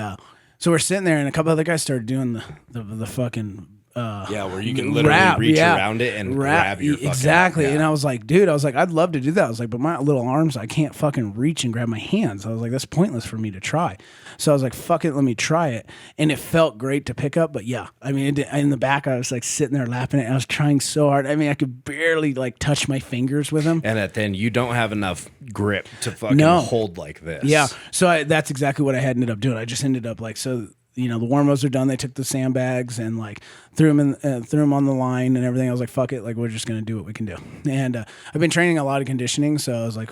so we're sitting there, and a couple other guys started doing the fucking where you can literally reach around it and grab your fucking... Exactly. And I was like, dude, I'd love to do that. I was like, but my little arms, I can't fucking reach and grab my hands. I was like, that's pointless for me to try. So I was like, fuck it, let me try it. And it felt great to pick up, but yeah, I mean, in the back, I was like sitting there lapping it, and I was trying so hard. I mean, I could barely like touch my fingers with them. And then you don't have enough grip to fucking hold like this. Yeah. So that's exactly what I had ended up doing. I just ended up like, so the warm-ups are done. They took the sandbags and like threw them on the line and everything. I was like, fuck it, like we're just gonna do what we can do. And I've been training a lot of conditioning, so I was like,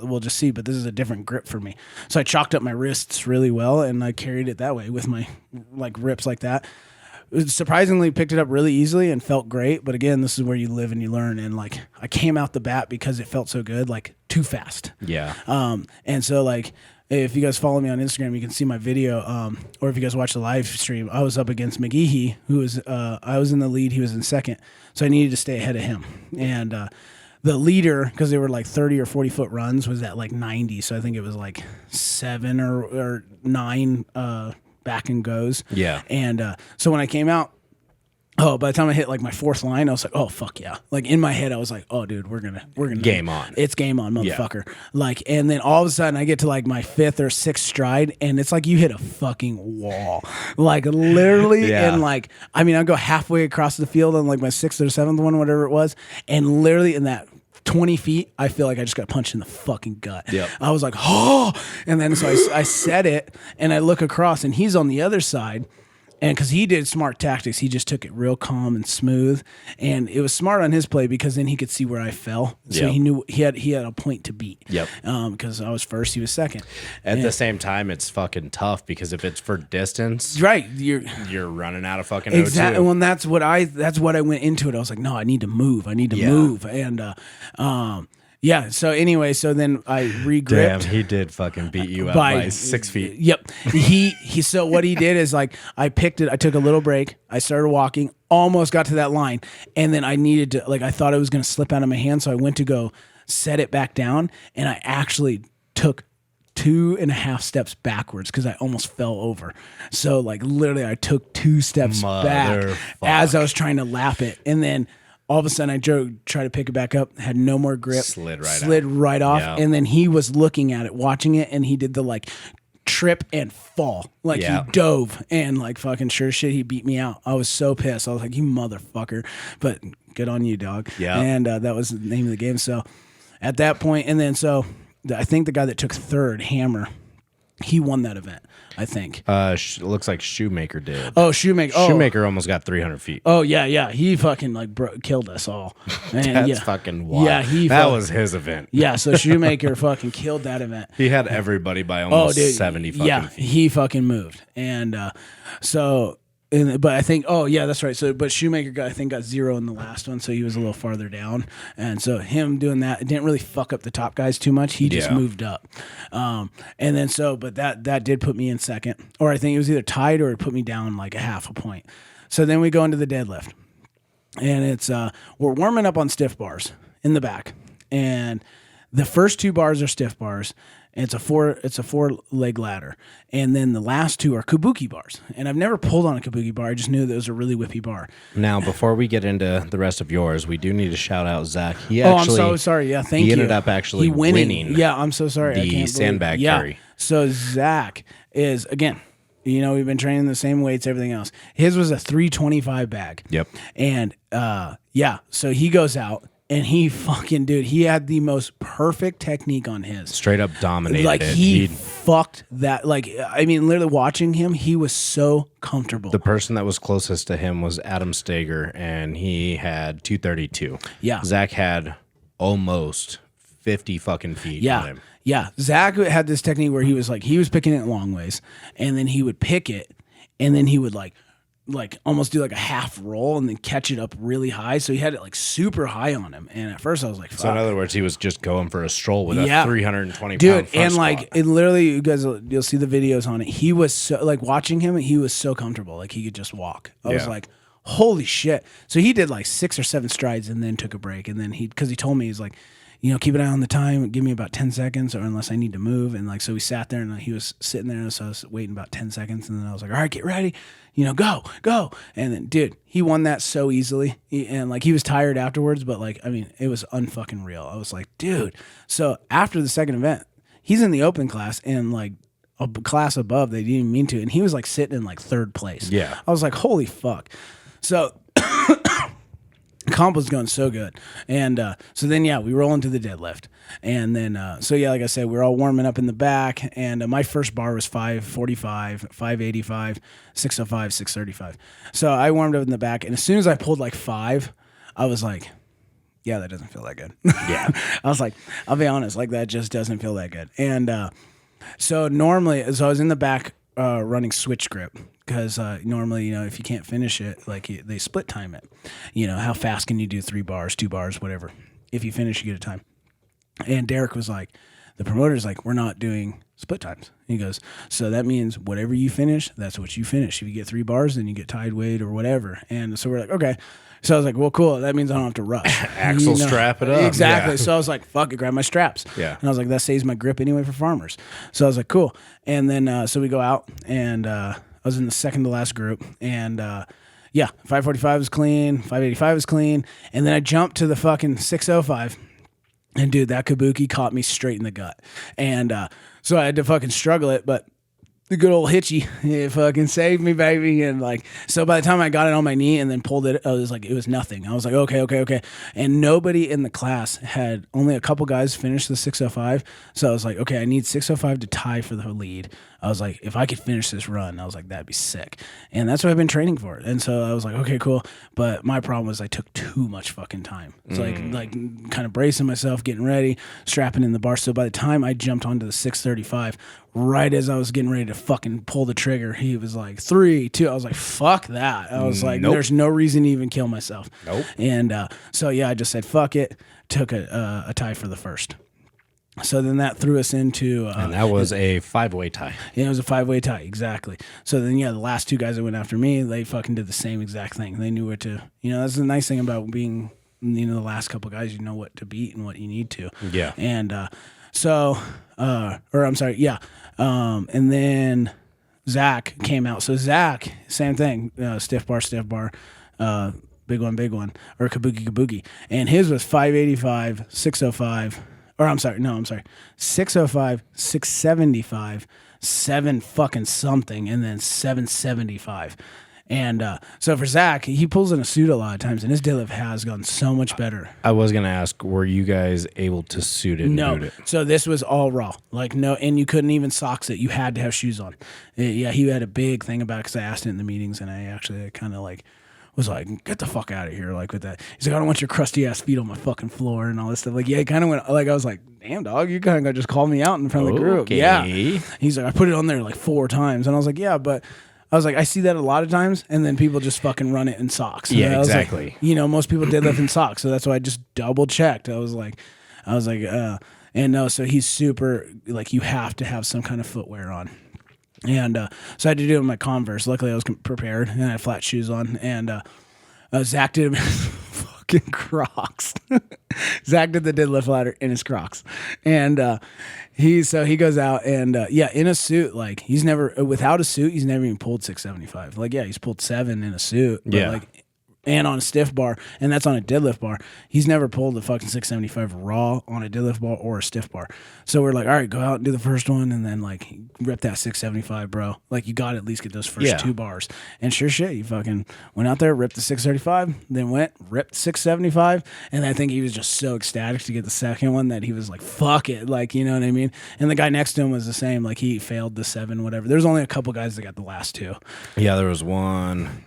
we'll just see. But this is a different grip for me. So I chalked up my wrists really well, and I carried it that way with my like rips like that. Surprisingly, picked it up really easily and felt great. But again, this is where you live and you learn. And like I came out the bat because it felt so good, like too fast. Yeah. And so like. If you guys follow me on Instagram, you can see my video. Or if you guys watch the live stream, I was up against McGeehee, who was I was in the lead, he was in second, so I needed to stay ahead of him. And the leader, because they were like 30 or 40 foot runs, was at like 90. So I think it was like 7 or 9 back and goes. Yeah. And so when I came out. Oh, by the time I hit like my fourth line, I was like, oh, fuck yeah. Like in my head, I was like, oh, dude, we're gonna game on. It's game on, motherfucker. Yeah. Like, and then all of a sudden I get to like my 5th or 6th stride, and it's like you hit a fucking wall. Like literally, yeah. And like, I mean, I go halfway across the field on like my 6th or 7th one, whatever it was, and literally in that 20 feet, I feel like I just got punched in the fucking gut. Yep. I was like, oh, and then so I set it, and I look across, and he's on the other side. And because he did smart tactics, he just took it real calm and smooth, and it was smart on his play because then he could see where I fell, so he knew he had a point to beat. Yep. Because I was first, he was second. At the same time, it's fucking tough because if it's for distance, right, you're running out of fucking exactly. O2. Well, that's what I went into it. I was like, no, I need to move. I need to move, and Yeah. So anyway, so then I regripped. Damn, he did fucking beat you up by 6 feet. Yep. He so what he did is like I picked it. I took a little break. I started walking. Almost got to that line, and then I needed to like I thought it was going to slip out of my hand, so I went to go set it back down, and I actually took 2.5 steps backwards because I almost fell over. So like literally, I took 2 steps back as I was trying to lap it, and then. All of a sudden, I tried to pick it back up, had no more grip, slid right off, yeah. and then he was looking at it, watching it, and he did the like trip and fall, like he dove, and like fucking sure as shit, he beat me out. I was so pissed. I was like, "You motherfucker!" But good on you, dog. Yeah, and that was the name of the game. So at that point, and then so I think the guy that took third, Hammer, he won that event. I think. Looks like Shoemaker did. Oh, Shoemaker. Oh. Shoemaker almost got 300 feet. Oh, yeah. He fucking like killed us all. And, That's fucking wild. Yeah, that was his event. Yeah, so Shoemaker fucking killed that event. He had everybody by almost 70 fucking feet. He fucking moved. And but I think, that's right. So, but Shoemaker got 0 in the last one, so he was a little farther down. And so him doing that, it didn't really fuck up the top guys too much. He just moved up. And then but that did put me in second. Or I think it was either tied or it put me down like a half a point. So then we go into the deadlift. And it's, we're warming up on stiff bars in the back. And the first 2 bars are stiff bars. It's a 4-leg ladder, and then the last 2 are kabuki bars. And I've never pulled on a kabuki bar. I just knew that it was a really whippy bar. Now, before we get into the rest of yours, we do need to shout out Zach. I'm so sorry. Yeah, thank you. He ended up actually winning. Yeah, I'm so sorry. The sandbag carry. So Zach is again. We've been training the same weights, everything else. His was a 325 bag. Yep. And so he goes out. And he had the most perfect technique on his. Straight up dominated. Like he fucked that. Like, I mean, literally watching him, he was so comfortable. The person that was closest to him was Adam Steger, and he had 232. Yeah. Zach had almost 50 fucking feet on him. Yeah. Zach had this technique where he was picking it long ways, and then he would pick it, and then he would like almost do like a half roll and then catch it up really high. So he had it like super high on him. And at first I was like, fuck. So in other words, he was just going for a stroll with a 320 dude, pound front and squat. like it literally, you'll see the videos on it. He was so like watching him, he was so comfortable. Like he could just walk. I was like, holy shit. So he did like 6 or 7 strides and then took a break. And then because he told me, he's like, keep an eye on the time. Give me about 10 seconds or unless I need to move. And like, so we sat there and he was sitting there. And so I was waiting about 10 seconds. And then I was like, all right, get ready. Go. And then, dude, he won that so easily. And like, he was tired afterwards, but like, I mean, it was unfucking real. I was like, dude. So after the second event, he's in the open class and like a class above, they didn't even mean to. And he was like sitting in like 3rd place. Yeah. I was like, holy fuck. So comp was going so good. And so then, we roll into the deadlift. And then, like I said, we're all warming up in the back. And my first bar was 545, 585, 605, 635. So I warmed up in the back. And as soon as I pulled like 5, I was like, yeah, that doesn't feel that good. Yeah. I was like, I'll be honest, like that just doesn't feel that good. And so normally, I was in the back running switch grip. Because normally, if you can't finish it, like they split time it. How fast can you do 3 bars, 2 bars, whatever. If you finish, you get a time. And Derek was like, the promoter's like, we're not doing split times. He goes, so that means whatever you finish, that's what you finish. If you get 3 bars, then you get tied weight or whatever. And so we're like, okay. So I was like, well, cool. That means I don't have to rush. Axle strap it up. Exactly. Yeah. So I was like, fuck it, grab my straps. Yeah. And I was like, that saves my grip anyway for farmers. So I was like, cool. And then, so we go out and, I was in the second to last group, and 545 was clean, 585 was clean, and then I jumped to the fucking 605, and dude, that kabuki caught me straight in the gut, and so I had to fucking struggle it, but the good old hitchy, it fucking saved me, baby. And like, so by the time I got it on my knee and then pulled it, I was like, it was nothing. I was like, okay. And nobody in the class had, only a couple guys finished the 605. So I was like, okay, I need 605 to tie for the lead. I was like, if I could finish this run, I was like, that'd be sick. And that's what I've been training for. And so I was like, okay, cool. But my problem was I took too much fucking time. It's like kind of bracing myself, getting ready, strapping in the bar. So by the time I jumped onto the 635, right as I was getting ready to fucking pull the trigger. He was like 3, 2. I was like, fuck that. I was like, Nope. there's no reason to even kill myself. Nope. And so yeah, I just said fuck it. Took a tie for the first. So then that threw us into... and that was a 5-way tie. Yeah, it was a 5-way tie, exactly. So then, yeah, the last 2 guys that went after me, they fucking did the same exact thing. They knew what to... that's the nice thing about being, the last couple guys. You know what to beat and what you need to. Yeah. And and then Zach came out. So Zach, same thing, stiff bar, big one, or kabuki. And his was 585, 605... Or I'm sorry, 605, 675, 7 fucking something, and then 775. And so for Zach, he pulls in a suit a lot of times, and his deadlift has gone so much better. I was going to ask, were you guys able to suit it and boot it? So this was all raw. Like, no, and you couldn't even socks it. You had to have shoes on. Yeah, he had a big thing about it because I asked it in the meetings, and I actually kind of like... was like, get the fuck out of here, like with that. He's like, I don't want your crusty ass feet on my fucking floor and all this stuff. Like, yeah, he kind of went like, I was like, damn dog, you kind of just called me out in front of the group. Okay. Yeah. He's like, I put it on there like 4 times, and I was like, yeah, but I was like, I see that a lot of times, and then people just fucking run it in socks. And yeah, exactly. Like, most people deadlift in socks, so that's why I just double checked. I was like, and no, so he's super like, you have to have some kind of footwear on. And so I had to do it in my Converse. Luckily, I was prepared, and I had flat shoes on. And Zach did fucking Crocs. Zach did the deadlift ladder in his Crocs. And he goes out and, in a suit. Like, he's never, without a suit, he's never even pulled 675. Like, yeah, he's pulled 7 in a suit. But yeah. Like, and on a stiff bar, and that's on a deadlift bar. He's never pulled the fucking 675 raw on a deadlift bar or a stiff bar. So we're like, all right, go out and do the first one, and then like rip that 675, bro. Like, you got to at least get those first 2 bars. And sure shit, he fucking went out there, ripped the 635, then ripped 675, and I think he was just so ecstatic to get the second one that he was like, fuck it, like, you know what I mean? And the guy next to him was the same, like he failed the 7, whatever. There's only a couple guys that got the last 2. Yeah, there was one.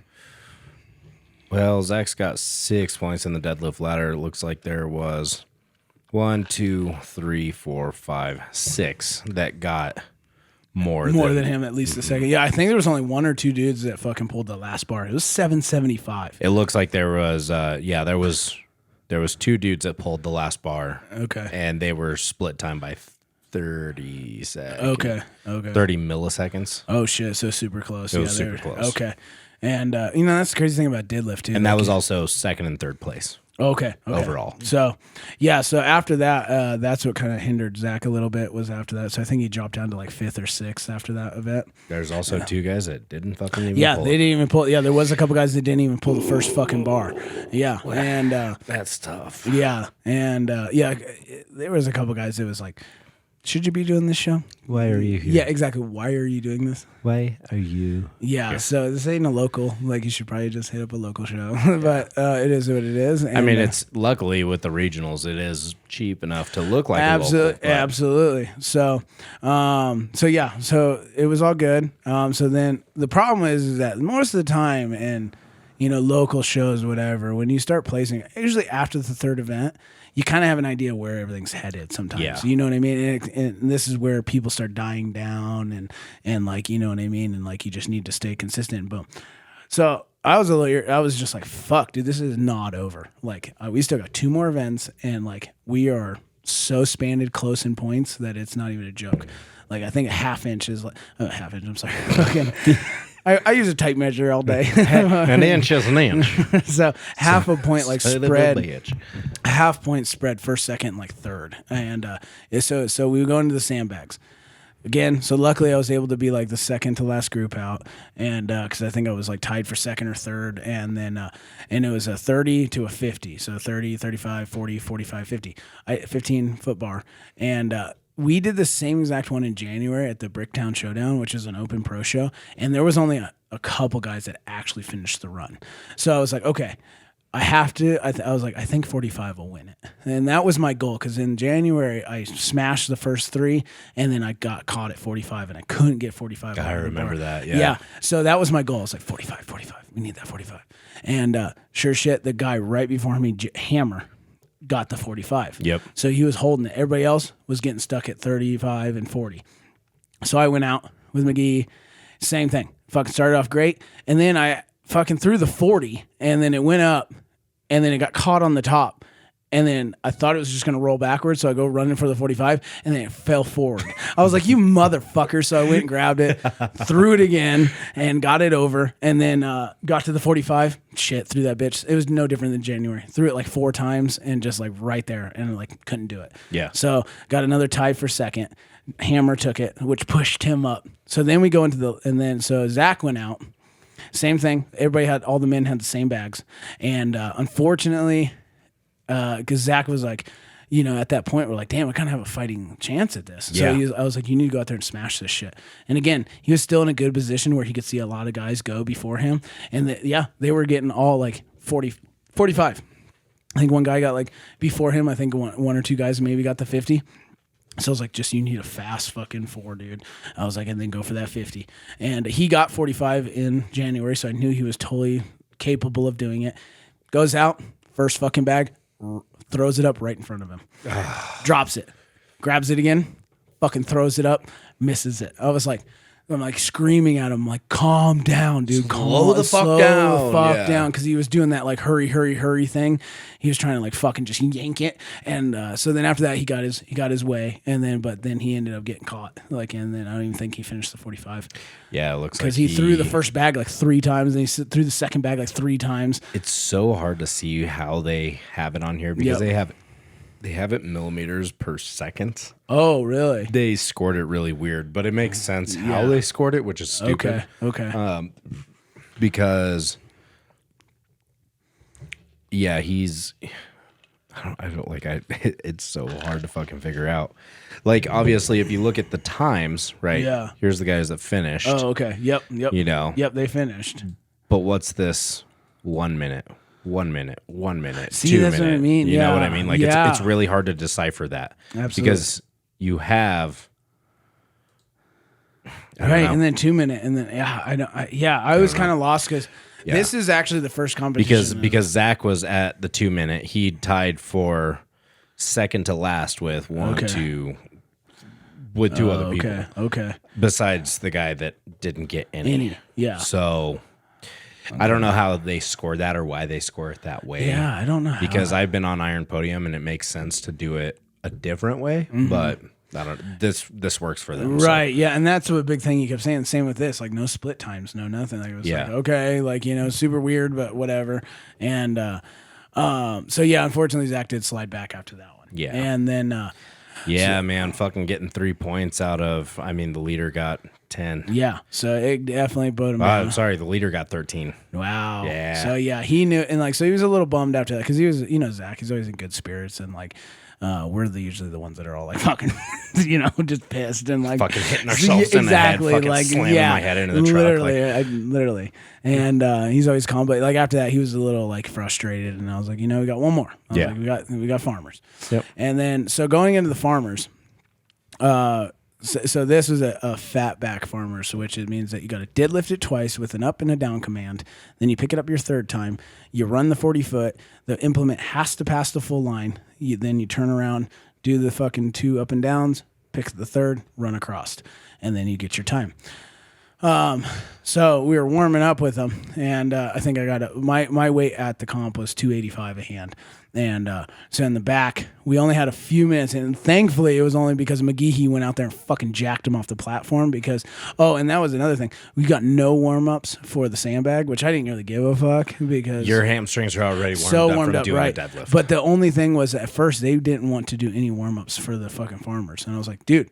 Well, Zach's got 6 points in the deadlift ladder. It looks like there was 1, 2, 3, 4, 5, 6 that got more than him, at least the second. Yeah, I think there was only 1 or 2 dudes that fucking pulled the last bar. It was 775. It looks like there was there was 2 dudes that pulled the last bar. Okay. And they were split time by 30 seconds. Okay. 30 milliseconds. Oh shit, so super close. It was super close. Okay. And that's the crazy thing about deadlift too. And that was also 2nd and 3rd place. Okay. Overall. So, yeah. So after that, that's what kind of hindered Zach a little bit was after that. So I think he dropped down to like 5th or 6th after that event. There's also 2 guys that didn't fucking even pull. They didn't even pull. Yeah, there was a couple guys that didn't even pull the first fucking bar. Yeah. And that's tough. Yeah. And there was a couple guys that was like, should you be doing this show? Why are you here? Yeah, exactly. Why are you doing this? Why are you here? So this ain't a local. Like, you should probably just hit up a local show. But it is what it is. And, I mean, it's luckily with the regionals, it is cheap enough to look like a local. Absolutely. So, so it was all good. So then the problem is that most of the time in, local shows, whatever, when you start placing, usually after the 3rd event, you kind of have an idea where everything's headed sometimes. Yeah. You know what I mean? And this is where people start dying down and like, you know what I mean? And like, you just need to stay consistent and boom. So I was just like, fuck, dude, this is not over. Like, we still got 2 more events and like, we are so spanned close in points that it's not even a joke. Like, I think a half inch is like, I'm sorry. I use a tape measure all day. An inch is an inch. So half a point like spread, half point spread 1st, 2nd, like 3rd. And so we would go into the sandbags. Again, so luckily I was able to be like the 2nd to last group out. And because I think I was like tied for 2nd or 3rd. And then and it was a 30 to a 50. So 30, 35, 40, 45, 50. 15-foot bar. And we did the same exact one in January at the Bricktown Showdown, which is an open pro show. And there was only a couple guys that actually finished the run. So I was like, okay, I have to. I was like, I think 45 will win it. And that was my goal because in January, I smashed the first 3 and then I got caught at 45 and I couldn't get 45. I remember that. Yeah. Yeah. So that was my goal. It's like 45. We need that 45. And sure shit, the guy right before me, Hammer, got the 45. Yep. So he was holding it. Everybody else was getting stuck at 35 and 40. So I went out with McGee. Same thing. Fucking started off great. And then I fucking threw the 40 and then it went up and then it got caught on the top. And then I thought it was just going to roll backwards. So I go running for the 45 and then it fell forward. I was like, you motherfucker. So I went and grabbed it, threw it again and got it over. And then got to the 45. Shit, threw that bitch. It was no different than January. Threw it like 4 times and just like right there and like couldn't do it. Yeah. So got another tie for second. Hammer took it, which pushed him up. So then we go into so Zach went out. Same thing. All the men had the same bags. And unfortunately, because Zach was like, at that point, we're like, damn, we kind of have a fighting chance at this. Yeah. So I was like, you need to go out there and smash this shit. And again, he was still in a good position where he could see a lot of guys go before him. And they were getting all like 40, 45. I think one guy got like before him, I think one or two guys maybe got the 50. So I was like, you need a fast fucking 4, dude. I was like, and then go for that 50. And he got 45 in January, so I knew he was totally capable of doing it. Goes out, first fucking bag, throws it up right in front of him. Drops it. Grabs it again, fucking throws it up, misses it. I'm like screaming at him, like, calm down, dude. Slow the fuck down. Because he was doing that like hurry thing. He was trying to like fucking just yank it. And so then after that he got his way. But then he ended up getting caught. And then I don't even think he finished the 45. Yeah, it looks like because he threw the first bag like 3 times, and he threw the second bag like 3 times. It's so hard to see how they have it on here because they have it millimeters per second. Oh, really? They scored it really weird, but it makes sense how they scored it, which is stupid. Okay. Because he's I don't like it's so hard to fucking figure out. Like obviously if you look at the times, right? Yeah. Here's the guys that finished. Oh, okay. Yep. Yep, they finished. But what's this 1 minute? 1 minute, 1 minute, See, 2 that's minute. what I mean. You know what I mean? Like it's really hard to decipher that. Absolutely. Because you have right, and then 2 minute, and then I was kind of lost because this is actually the first competition. Because Zach was at the 2 minute, he tied for second to last with two other people. Okay. Besides the guy that didn't get any. Yeah. So I don't know how they score that or why they score it that way. Yeah, I don't know. Because I've been on Iron Podium and it makes sense to do it a different way, but I don't. This works for them, right? So. Yeah, and that's a big thing you kept saying. Same with this, like no split times, no nothing. Like it was like okay, like super weird, but whatever. And unfortunately, Zach did slide back after that one. Yeah, and then man, fucking getting 3 points out of. I mean, the leader got 10. Yeah, so it definitely bowed him down. I'm sorry, the leader got 13. Wow. Yeah. So he knew, and so he was a little bummed after that because he was, Zach, he's always in good spirits, and we're usually the ones that are all like fucking, just pissed and like fucking hitting ourselves in the head, fucking slamming my head into the truck. Literally. And he's always calm, but like after that, he was a little like frustrated, and I was like, we got one more. I was like, we got farmers. Yep. And then so going into the farmers, so this was a fat back farmers, which it means that you got to deadlift it twice with an up and a down command. Then you pick it up your third time. You run the 40 foot. The implement has to pass the full line. Then you turn around, do the fucking 2 up and downs, pick the third, run across, and then you get your time. So we were warming up with them, and I think I got my weight at the comp was 285 a hand. And so in the back, we only had a few minutes, and thankfully it was only because McGee went out there and fucking jacked him off the platform because, and that was another thing. We got no warm-ups for the sandbag, which I didn't really give a fuck because... Your hamstrings are already warmed up from doing a deadlift. But the only thing was at first they didn't want to do any warm-ups for the fucking farmers. And I was like, dude...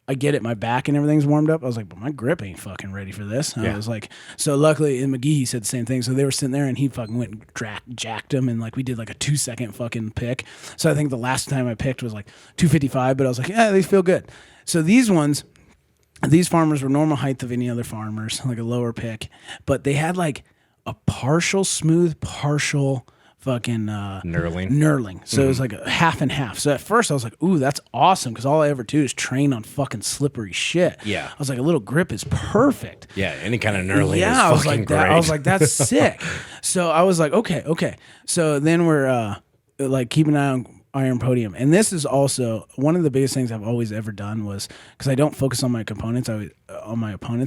I get it. My back and everything's warmed up. I was like, but my grip ain't fucking ready for this. I was like, so luckily in McGee, he said the same thing. So they were sitting there and he fucking went and jacked him. And we did like a 2-second fucking pick. So I think the last time I picked was like 255, but I was like, yeah, they feel good. So these farmers were normal height of any other farmers, like a lower pick, but they had like a partial smooth, partial fucking knurling. So it was like a half and half. So at first I was like, ooh, that's awesome because all I ever do is train on fucking slippery shit. Yeah. I was like, a little grip is perfect. Yeah, any kind of knurling is fucking great. I was like, that's sick. So I was like, okay. So then we're like keeping an eye on iron podium. And this is also one of the biggest things I've always ever done was because I don't focus on my opponents. I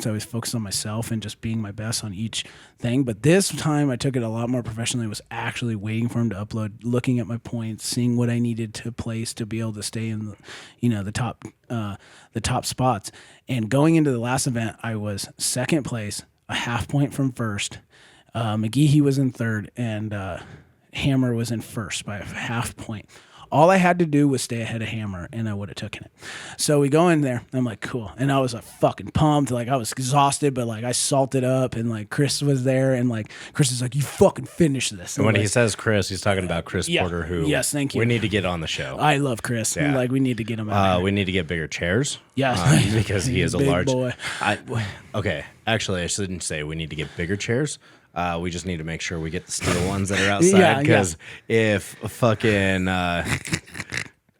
always focus on myself and just being my best on each thing. But this time I took it a lot more professionally. Was actually waiting for him to upload, looking at my points, seeing what I needed to place to be able to stay in the top spots. And going into the last event, I was second place, a half point from first. McGehee was in third, and Hammer was in first by a half point. All I had to do was stay ahead of Hammer, and I would have taken it. So we go in there. And I'm like, cool. And I was like fucking pumped. Like I was exhausted, but like I salted up, and like Chris was there, and like Chris is like, you fucking finish this. And when he says Chris, he's talking about Chris Porter, who thank you. We need to get on the show. I love Chris. Yeah. Like we need to get him out. We need to get bigger chairs. Yeah, because he is a large boy. Okay, actually, I shouldn't say we need to get bigger chairs. We just need to make sure we get the steel ones that are outside, because if fucking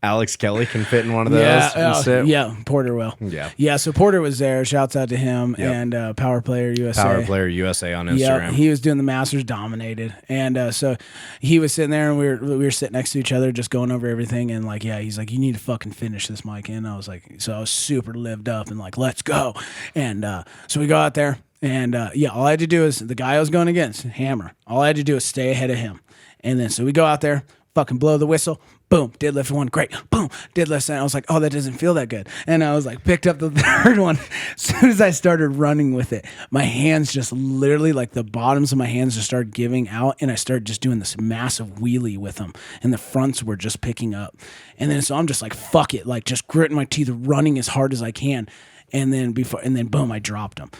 Alex Kelly can fit in one of those. Yeah, Porter will. Yeah. So Porter was there. Shouts out to him and Power Player USA. Power Player USA on Instagram. Yeah, he was doing the Masters, dominated, and so he was sitting there, and we were sitting next to each other, just going over everything, and like, he's like, you need to fucking finish this, Mike. And I was like, so I was super lived up and like, let's go, and so we go out there. And all I had to do is, the guy I was going against, Hammer, all I had to do is stay ahead of him. And then so we go out there, fucking blow the whistle, boom, deadlift one, great, boom, deadlift. And I was like, oh, that doesn't feel that good. And I was like, picked up the third one. As soon as I started running with it, my hands just literally, like the bottoms of my hands just started giving out. And I started just doing this massive wheelie with them. And the fronts were just picking up. And then so I'm just like, fuck it, like just gritting my teeth, running as hard as I can. And then boom, I dropped them.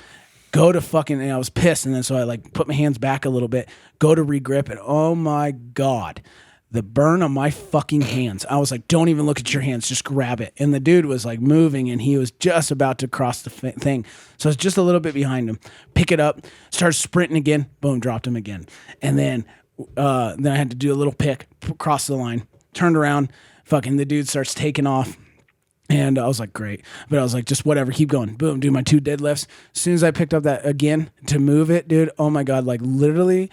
Go to fucking, and I was pissed, and then so I like put my hands back a little bit, go to regrip it. Oh my God, the burn on my fucking hands. I was like, don't even look at your hands, just grab it. And the dude was like moving, and he was just about to cross the thing. So I was just a little bit behind him. Pick it up, start sprinting again, boom, dropped him again. And then I had to do a little pick, cross the line, turned around, fucking the dude starts taking off. And I was like, great. But I was like, just whatever, keep going. Boom, do my 2 deadlifts. As soon as I picked up that again to move it, dude, oh my God, like literally,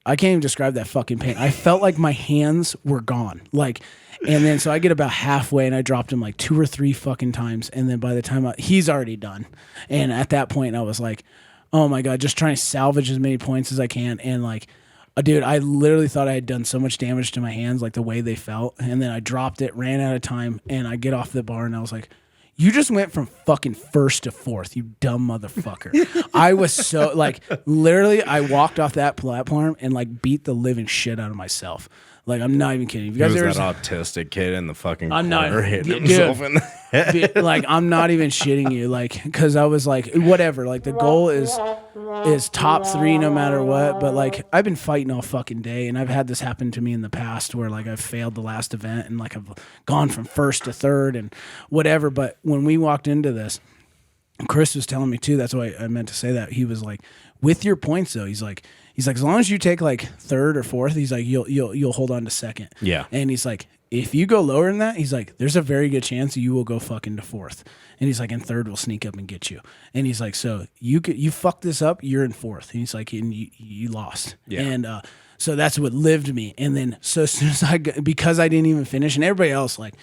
I can't even describe that fucking pain. I felt like my hands were gone. Like, and then so I get about halfway and I dropped him like 2 or 3 fucking times. And then by the time he's already done. And at that point, I was like, oh my God, just trying to salvage as many points as I can. And like, dude, I literally thought I had done so much damage to my hands, like the way they felt. And then I dropped it, ran out of time, and I get off the bar, and I was like, you just went from fucking first to fourth, you dumb motherfucker. I was so, like, literally, I walked off that platform and, like, beat the living shit out of myself. Like, I'm not even kidding. If you guys was that autistic kid in the fucking corner hitting himself in the head. Like, I'm not even shitting you. Like, because I was like, whatever. Like, the goal is top 3 no matter what. But, like, I've been fighting all fucking day. And I've had this happen to me in the past where, like, I've failed the last event. And, like, I've gone from first to third and whatever. But when we walked into this, Chris was telling me, too, that's why I meant to say that. He was like, with your points, though, he's like, as long as you take like third or fourth, he's like, you'll hold on to second. Yeah. And he's like, if you go lower than that, he's like, there's a very good chance you will go fucking to fourth. And he's like, and third will sneak up and get you. And he's like, so you fuck this up, you're in fourth. And he's like, and you lost. Yeah. And so that's what lived me. And then so as soon as because I didn't even finish, and everybody else, like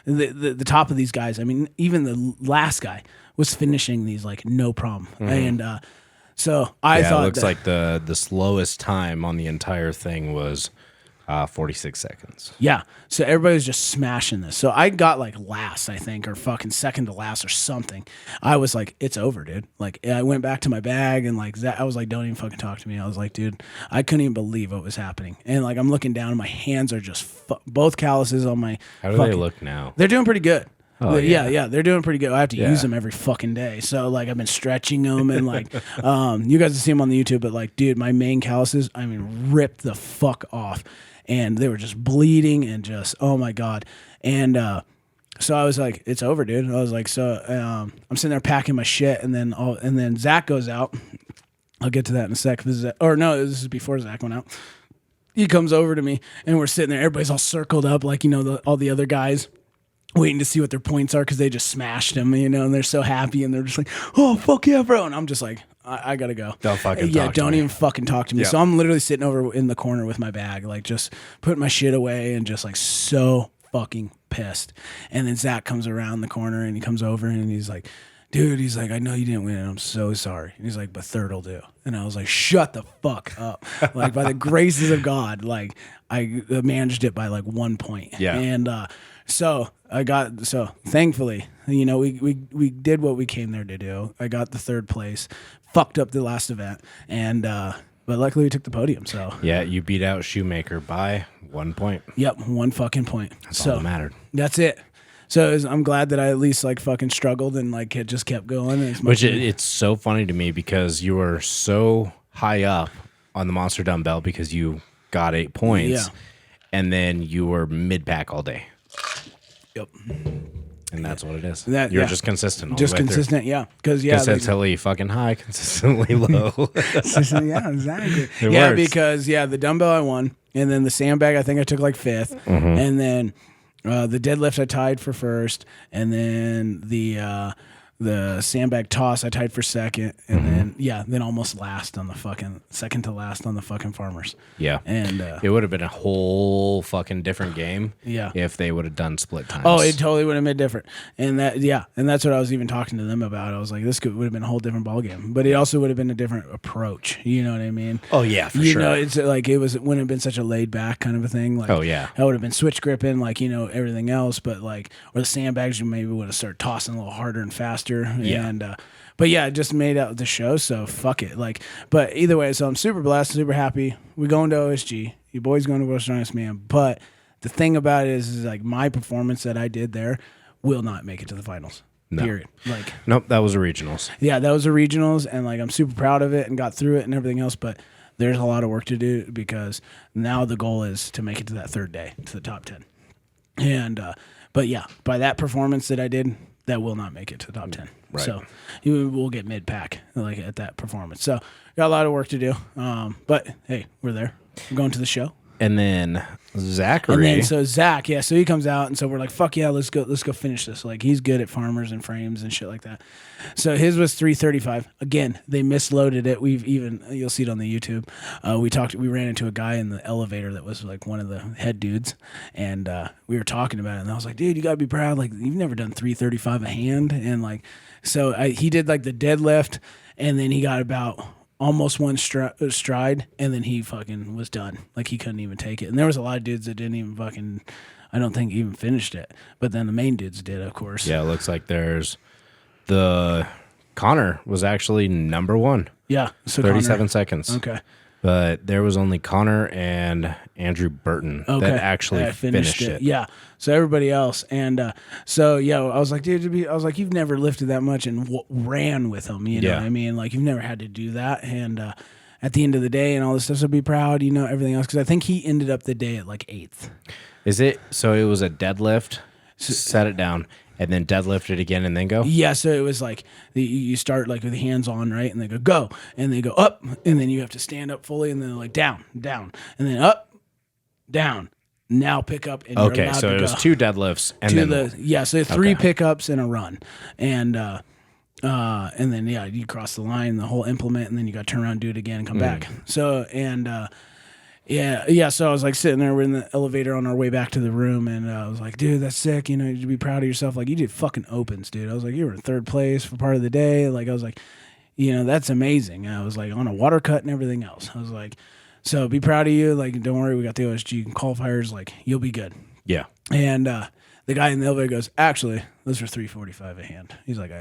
the top of these guys, I mean, even the last guy was finishing these like no problem. Mm-hmm. And so I thought it looks like the slowest time on the entire thing was 46 seconds. Yeah. So everybody was just smashing this. So I got like last, I think, or fucking second to last or something. I was like, it's over, dude. Like I went back to my bag and like I was like, don't even fucking talk to me. I was like, dude, I couldn't even believe what was happening. And like I'm looking down and my hands are just both calluses on my. How do they look now? They're doing pretty good. Oh, yeah, they're doing pretty good. I have to use them every fucking day. So, like, I've been stretching them and, like, you guys will see them on the YouTube, but, like, dude, my main calluses, I mean, ripped the fuck off. And they were just bleeding and just, oh, my God. And so I was like, it's over, dude. I was like, so I'm sitting there packing my shit, and then Zach goes out. I'll get to that in a sec. This is before Zach went out. He comes over to me, and we're sitting there. Everybody's all circled up, like, you know, all the other guys, waiting to see what their points are because they just smashed him, you know, and they're so happy and they're just like, oh, fuck yeah, bro. And I'm just like, I gotta go. Don't fucking talk to don't me. even fucking talk to me. Yep. So I'm literally sitting over in the corner with my bag, like just putting my shit away and just like so fucking pissed. And then Zach comes around the corner and he comes over and he's like, dude, he's like, I know you didn't win and I'm so sorry. And he's like, but third will do. And I was like, shut the fuck up. Like, by the graces of God, like I managed it by like 1 point. Yeah. And so thankfully, you know, we did what we came there to do. I got the third place, fucked up the last event, and but luckily we took the podium. So Yeah, you beat out Shoemaker by 1 point. yep, 1 fucking point. That's all that mattered. That's it. So I'm glad that I at least like fucking struggled and like it just kept going. It's so funny to me because you were so high up on the monster dumbbell because you got 8 points, and then you were mid pack all day. Yep. And that's what it is. You're just consistent. Just consistent, yeah. Because consistently fucking high, consistently low. yeah, exactly. It yeah, works. because the dumbbell I won, and then the sandbag I think I took like 5th, and then the deadlift I tied for 1st, and then the sandbag toss I tied for 2nd, and then almost last on the fucking second to last on the fucking farmers. Yeah. And it would have been a whole fucking different game Yeah. if they would have done split times. Oh, it totally would have been different. And that's what I was even talking to them about. I was like, this would have been a whole different ballgame. But it also would have been a different approach. You know what I mean? Oh, yeah, for you sure. know, it's like wouldn't have been such a laid back kind of a thing. Like, Oh, yeah. I would have been switch gripping, like, you know, everything else. But like, or the sandbags, you maybe would have started tossing a little harder and faster. Yeah. And, but yeah, it just made out the show. So fuck it. Like, but either way, so I'm super blessed, super happy. We're going to OSG. Your boy's going to World's Strongest Man. But the thing about it is like my performance that I did there will not make it to the finals. No. Period. Like, Nope, that was a regionals. yeah, that was the regionals, and like I'm super proud of it and got through it and everything else. But there's a lot of work to do because now the goal is to make it to that third day to the top 10. And but yeah, by that performance that I did, that will not make it to the top 10. Right. So we'll get mid pack like at that performance. So got a lot of work to do. But hey, we're there. We're going to the show. And then Zachary. And then so Zach, so he comes out, and so we're like, fuck yeah, let's go finish this. Like, he's good at farmers and frames and shit like that. So his was 335. Again, they misloaded it. You'll see it on the YouTube. We ran into a guy in the elevator that was like one of the head dudes, and we were talking about it, and I was like, dude, you gotta be proud. Like, you've never done 335 a hand, and like, so he did like the deadlift, and then he got about almost one stride, and then he fucking was done. Like, he couldn't even take it. And there was a lot of dudes that didn't even fucking, I don't think even finished it. But then the main dudes did, of course. Yeah, it looks like there's Connor was actually number 1. Yeah. So 37 seconds. Okay. But there was only Connor and Andrew Burton that actually finished it. Yeah. So everybody else. And so, yeah, I was like, dude, I was like, you've never lifted that much and ran with them. You know what I mean? Like, you've never had to do that. And at the end of the day and all this stuff, so be proud, you know, everything else. Because I think he ended up the day at like 8th. Is it? So it was a deadlift, set it down, and then deadlift it again and then go? Yeah, so it was like you start like with the hands on, right? And they go, and they go up, and then you have to stand up fully, and then like down, and then up, down. Now pick up, and you're allowed so to it go. was 2 deadlifts, and so 3 pickups and a run, and then you cross the line, the whole implement, and then you got to turn around, do it again, and come back. So so I was like sitting there, we're in the elevator on our way back to the room, and I was like, dude, that's sick, you know, you should be proud of yourself. Like, you did fucking opens, dude. I was like, you were in 3rd place for part of the day. Like, I was like, you know, that's amazing. And I was like, on a water cut and everything else. I was like, so be proud of you. Like, don't worry, we got the OSG qualifiers. Like, you'll be good. Yeah. And the guy in the elevator goes, actually, those were 345 a hand. He's like,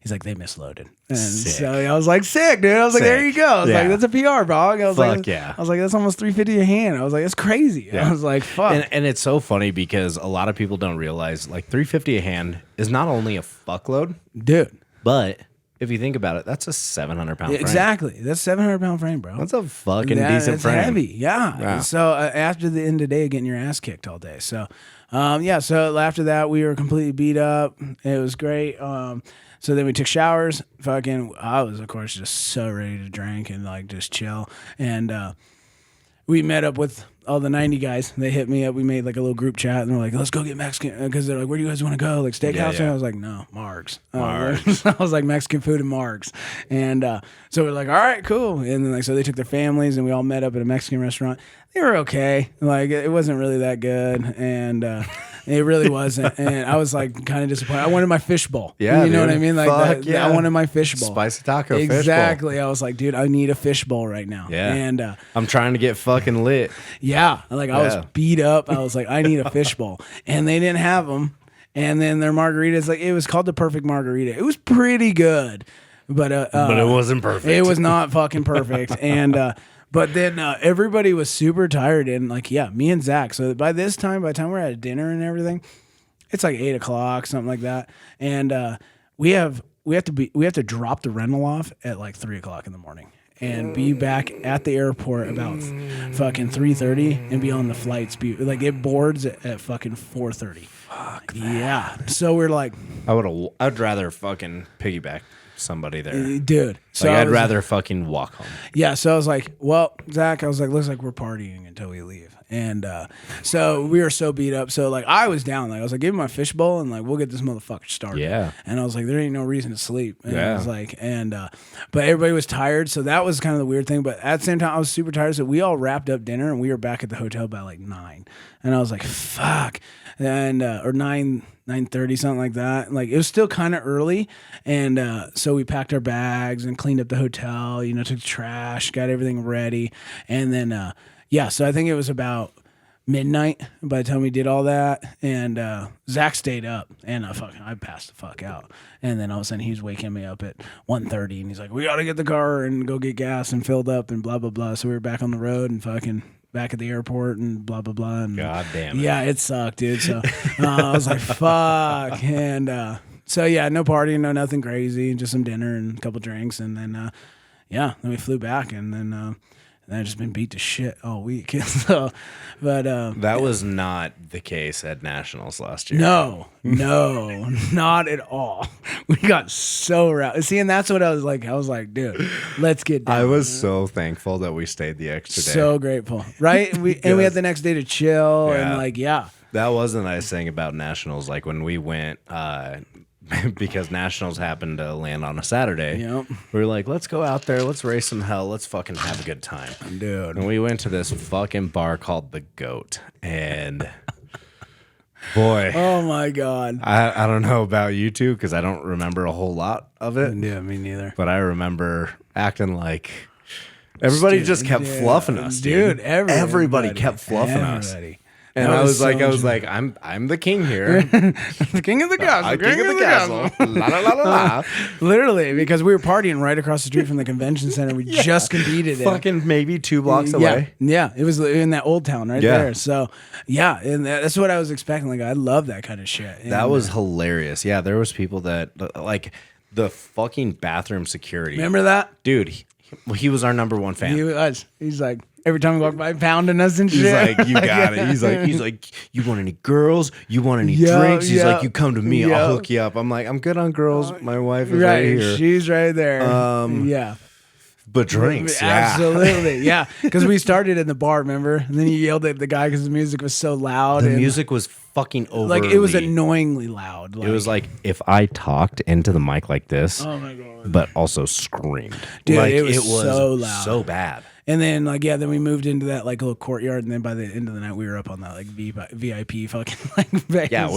he's like, they misloaded. And so I was like, sick, dude. I was like, there you go. I was like, that's a PR, dog. I was like, yeah. I was like, that's almost 350 a hand. I was like, that's crazy. Yeah. I was like, fuck. And it's so funny because a lot of people don't realize like 350 a hand is not only a fuckload, dude. But if you think about it, that's a 700-pound frame. Exactly. That's 700-pound frame, bro. That's a fucking decent frame. It's heavy. Yeah. So after the end of the day, getting your ass kicked all day. So, so after that, we were completely beat up. It was great. So then we took showers. I was, of course, just so ready to drink and like just chill. And we met up with all the 90 guys. They hit me up. We made like a little group chat, and they're like, "Let's go get Mexican." Because they're like, "Where do you guys want to go? Like steakhouse?" And I was like, "No, Mark's." I was like, Mexican food and Mark's. And so we're like, "All right, cool." And then like, so they took their families, and we all met up at a Mexican restaurant. They were okay. Like it wasn't really that good, and it really wasn't. And I was like kind of disappointed. I wanted my fishbowl. Yeah, you know what I mean? Like yeah. I wanted my fishbowl. Spicy taco Exactly. fishbowl. I was like, dude, I need a fishbowl right now. Yeah. And I'm trying to get fucking lit. yeah, like I was beat up. I was like, I need a fishbowl, and they didn't have them. And then their margaritas, like it was called the perfect margarita. It was pretty good, but it wasn't perfect. It was not fucking perfect. And but then everybody was super tired, and like me and Zach. So by the time we're at dinner and everything, it's like 8 o'clock, something like that. And we have to drop the rental off at like 3 o'clock in the morning. And be back at the airport about fucking 3:30 and be on the flights. Like it boards at fucking 4:30. Fuck that. Yeah. So we're like, I'd rather fucking piggyback somebody there, dude. So like I'd rather fucking walk home. Yeah. So I was like, well, Zach, I was like, looks like we're partying until we leave. And so we were so beat up. So like I was down. Like I was like, give me my fishbowl and like we'll get this motherfucker started. Yeah. And I was like, there ain't no reason to sleep. And yeah. I was like, but everybody was tired. So that was kind of the weird thing. But at the same time, I was super tired. So we all wrapped up dinner and we were back at the hotel by like 9. And I was like, fuck. And or 9:30, something like that. Like it was still kind of early. And so we packed our bags and cleaned up the hotel, took the trash, got everything ready. And then so I think it was about midnight by the time we did all that. And Zach stayed up, and I passed the fuck out. And then all of a sudden he was waking me up at 1:30, and he's like, we got to get the car and go get gas and filled up and blah, blah, blah. So we were back on the road and fucking back at the airport and blah, blah, blah. And, God damn it. Yeah, it sucked, dude. So I was like, fuck. And so, yeah, no partying, no nothing crazy, just some dinner and a couple drinks. And then, then we flew back, and then I've just been beat to shit all week. So, but that was not the case at Nationals last year. No, not at all. We got so rowdy. See, and that's what I was like. I was like, dude, let's get down. I was so thankful that we stayed the extra day. So grateful, right? And we had the next day to chill and like, yeah. That was the nice thing about Nationals. Like when we went, because Nationals happened to land on a Saturday. Yep. We were like, let's go out there, let's race some hell, let's fucking have a good time. Dude. And we went to this fucking bar called The Goat. And boy. Oh my God. I don't know about you two, because I don't remember a whole lot of it. Yeah, me neither. But I remember acting like everybody just kept fluffing us, dude. Everybody kept fluffing us. And I was like, I'm the king here. The king of the castle. The king of the castle. La la la la la. Literally, because we were partying right across the street from the convention center. We just competed. Fucking maybe 2 blocks away. Yeah, it was in that old town right there. So, yeah, and that's what I was expecting. Like, I love that kind of shit. And that was hilarious. Yeah, there was people that, like, the fucking bathroom security. Remember that? Dude, he was our number one fan. He was. He's like, every time we walk by, pounding us and shit. He's like, you got it. He's like, you want any girls? You want any drinks? He's like, you come to me, I'll hook you up. I'm like, I'm good on girls. My wife is right here. She's right there. Yeah. But drinks, absolutely, yeah. Because we started in the bar, remember? And then you yelled at the guy because the music was so loud. The music was fucking over. Like it was annoyingly loud. It was like if I talked into the mic like this, oh my God, but also screamed. Dude, like, it was so loud, so bad. And then then we moved into that like little courtyard, and then by the end of the night we were up on that like VIP fucking like Vegas. Yeah,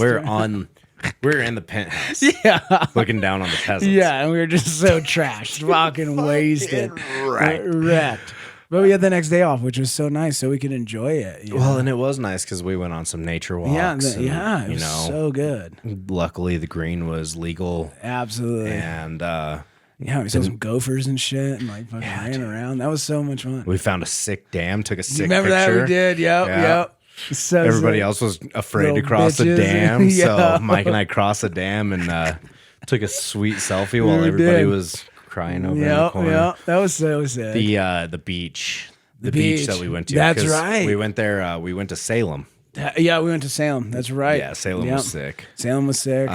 we're in the penthouse. Yeah, looking down on the peasants. Yeah, and we were just so trashed, fucking wasted, wrecked. But we had the next day off, which was so nice, so we could enjoy it. Well, and it was nice because we went on some nature walks. Yeah, it was so good. Luckily, the green was legal. Absolutely. And yeah, we saw some gophers and shit, and like fucking ran around. That was so much fun. We found a sick dam. Took a sick Remember picture. That we did. Yep. So everybody else was afraid to cross the dam, so Mike and I crossed the dam and took a sweet selfie while everybody was crying over in the corner. Yeah, that was so sad. The beach that we went to. That's right. We went there. We went to Salem. Yeah, we went to Salem. That's right. Yeah, Salem was sick. Salem was sick.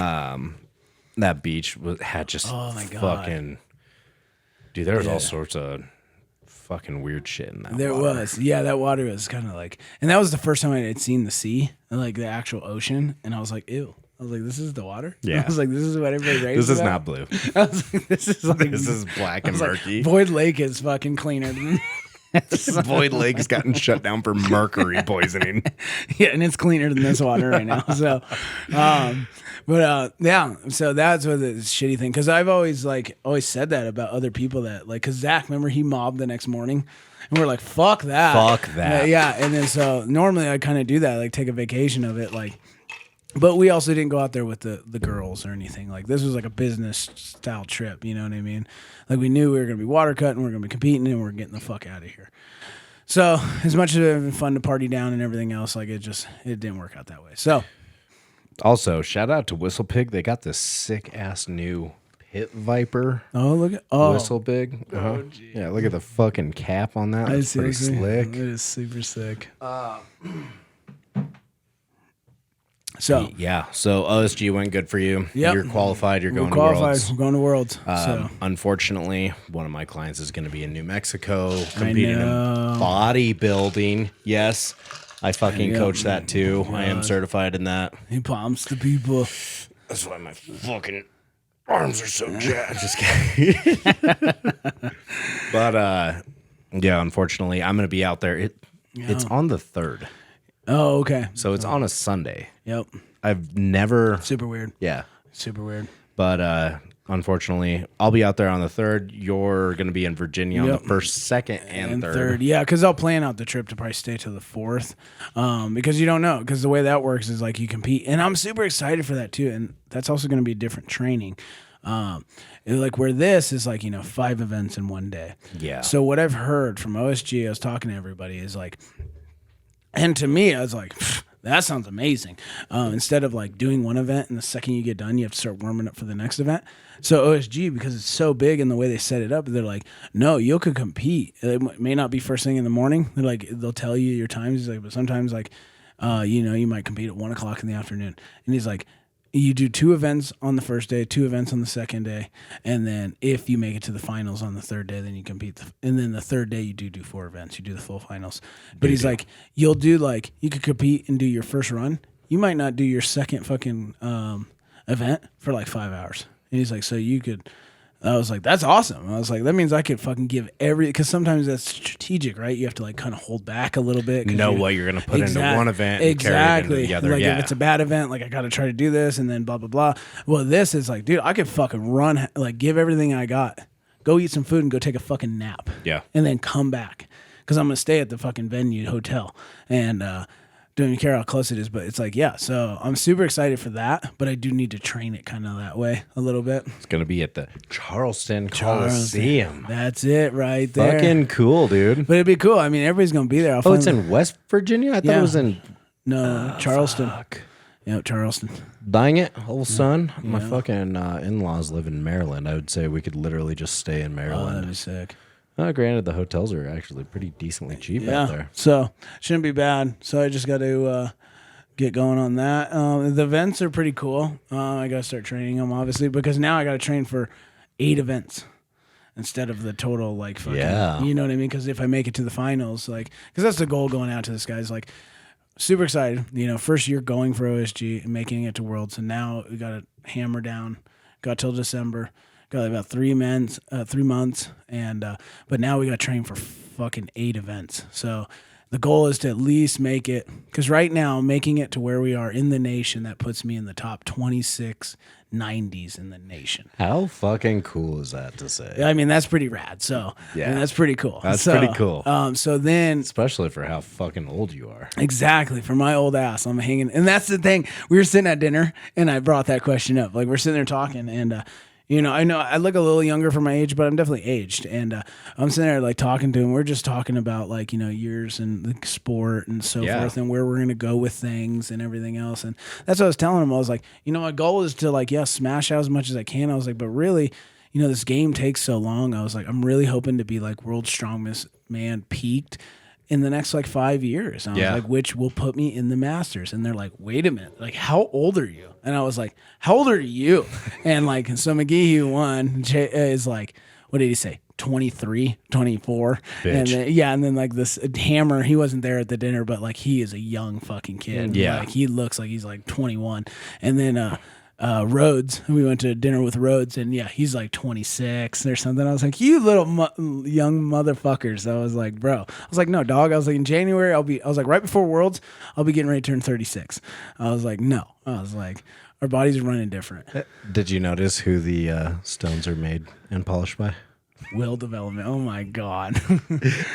That beach had just fucking. Dude, there was all sorts of fucking weird shit in that There water. was. Yeah, that water was kind of like, and that was the first time I had seen the sea, like the actual ocean, and I was like, ew. I was like, this is the water? Yeah. I was like, this is what everybody raves This is about? not blue. I was like, this is like, This is black and murky. Void Lake is fucking cleaner than Void Lake's gotten shut down for mercury poisoning. yeah, and it's cleaner than this water right now. So, yeah, so that's what the shitty thing. Because I've always said that about other people that like, because Zach, remember he mobbed the next morning, and we're like, fuck that, Fuck that. yeah. And then so normally I kind of do that, like take a vacation of it, like. But we also didn't go out there with the girls or anything. Like this was like a business style trip. You know what I mean? Like we knew we were gonna be water cutting, we were gonna be competing, and we are getting the fuck out of here. So as much as it was fun to party down and everything else, like it didn't work out that way. So Also, shout out to Whistle Pig. They got this sick ass new Pit Viper Whistle Pig. Uh-huh. Yeah, look at the fucking cap on that. It's pretty slick. It is super sick. So yeah, so OSG went good for you. Yep. You're qualified. You're going we're qualified. to Worlds. We're going to Worlds. So Unfortunately, one of my clients is going to be in New Mexico competing in bodybuilding. Yes, I fucking coach that too. I am certified in that. he pumps the people. That's why my fucking arms are so jacked. Just kidding. But yeah, unfortunately, I'm going to be out there. It's on the 3rd. Oh, okay. So it's on a Sunday. Yep. I've never. Super weird. Yeah. Super weird. But unfortunately, I'll be out there on the 3rd. You're going to be in Virginia on the 1st, 2nd, and 3rd. Yeah, because I'll plan out the trip to probably stay till the 4th. Because you don't know. Because the way that works is like you compete. And I'm super excited for that too. And that's also going to be different training. Like where this is like, 5 events in one day. Yeah. So what I've heard from OSG, I was talking to everybody, is like, and to me, I was like, that sounds amazing. Instead of like doing one event and the second you get done, you have to start warming up for the next event. So OSG, because it's so big and the way they set it up, they're like, no, you could compete. It may not be first thing in the morning. They're like, they'll tell you your times. He's like, but sometimes like, you might compete at 1 o'clock in the afternoon. And he's like, you do 2 events on the first day, 2 events on the second day, and then if you make it to the finals on the 3rd day, then you compete. And then the 3rd day, you do 4 events. You do the full finals. But he's like, you'll do like, you could compete and do your first run. You might not do your second fucking event for like 5 hours. And he's like, so you could. I was like, that's awesome. I was like, that means I could fucking give because sometimes that's strategic, right? You have to like kind of hold back a little bit. Know what you're going to put into one event and carry it into the other. Like if it's a bad event, like I got to try to do this and then blah, blah, blah. Well, this is like, dude, I could fucking run, like give everything I got, go eat some food and go take a fucking nap. Yeah. And then come back. Because I'm going to stay at the fucking venue hotel. And, don't even care how close it is, but it's like, yeah. So I'm super excited for that, but I do need to train it kind of that way a little bit. It's going to be at the Charleston Coliseum. That's it right there. Fucking cool, dude. But it'd be cool. I mean, everybody's going to be there. It's in West Virginia? I thought it was in... No, Charleston. Fuck. Yeah, Charleston. Dang it, old son. My fucking in-laws live in Maryland. I would say we could literally just stay in Oh, Maryland. that'd be sick. Granted, the hotels are actually pretty decently cheap out there. So shouldn't be bad. So I just got to get going on that. The events are pretty cool. I got to start training them, obviously, because now I got to train for 8 events instead of the total, like, fucking, you know what I mean? Because if I make it to the finals, like, because that's the goal going out to this guy's, like, super excited. First year going for OSG and making it to Worlds, and now we got to hammer down. Got till December. Got about 3 months, and but now we got to train for fucking 8 events. So the goal is to at least make it, because right now making it to where we are in the nation, that puts me in the top 26 90s in the nation. How fucking cool is that to say? I mean, that's pretty rad. So yeah, I mean, that's pretty cool. That's pretty cool. So then, especially for how fucking old you are. Exactly, for my old ass, I'm hanging. And that's the thing. We were sitting at dinner, and I brought that question up. Like we're sitting there talking, and I know I look a little younger for my age, but I'm definitely aged. And I'm sitting there like talking to him. We're just talking about like, years and the sport and so forth and where we're going to go with things and everything else. And that's what I was telling him. I was like, my goal is to like, smash out as much as I can. I was like, but really, this game takes so long. I was like, I'm really hoping to be like world's strongest man peaked in the next like 5 years. And I was like, which will put me in the Masters. And they're like, wait a minute, like how old are you? And I was like, how old are you? And like, so McGee, who won, is like, what did he say? 23, 24. Bitch. And then, and then like this Hammer, he wasn't there at the dinner, but like he is a young fucking kid. Yeah. Like he looks like he's like 21. And then Rhodes, we went to dinner with Rhodes, and he's like 26 or something. I was like, you little young motherfuckers. I was like, bro. I was like, no, dog. I was like, in January, I was like, right before Worlds, I'll be getting ready to turn 36. I was like, no. I was like, our bodies are running different. Did you notice who the stones are made and polished by? Will development. Oh my God.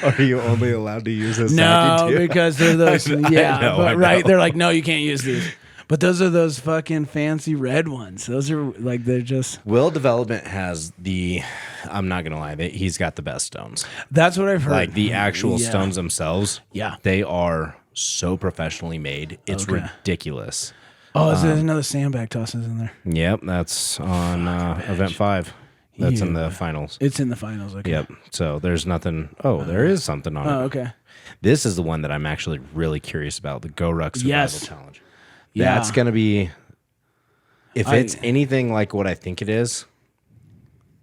Are you only allowed to use this? No, because they're those. I know. Right. They're like, no, you can't use these. But those are those fucking fancy red ones. Those are like, they're just. Will Development has I'm not going to lie, he's got the best stones. That's what I've heard. Like the actual stones themselves. Yeah. They are so professionally made. It's ridiculous. Oh, there's another sandbag tosses in there. Yep. That's on event 5. That's in the finals. It's in the finals. Okay. Yep. So there's nothing. Oh, there is something on it. Oh, okay. This is the one that I'm actually really curious about, the Go Ruck Survival Challenge. Yeah. That's going to be, if it's anything like what I think it is,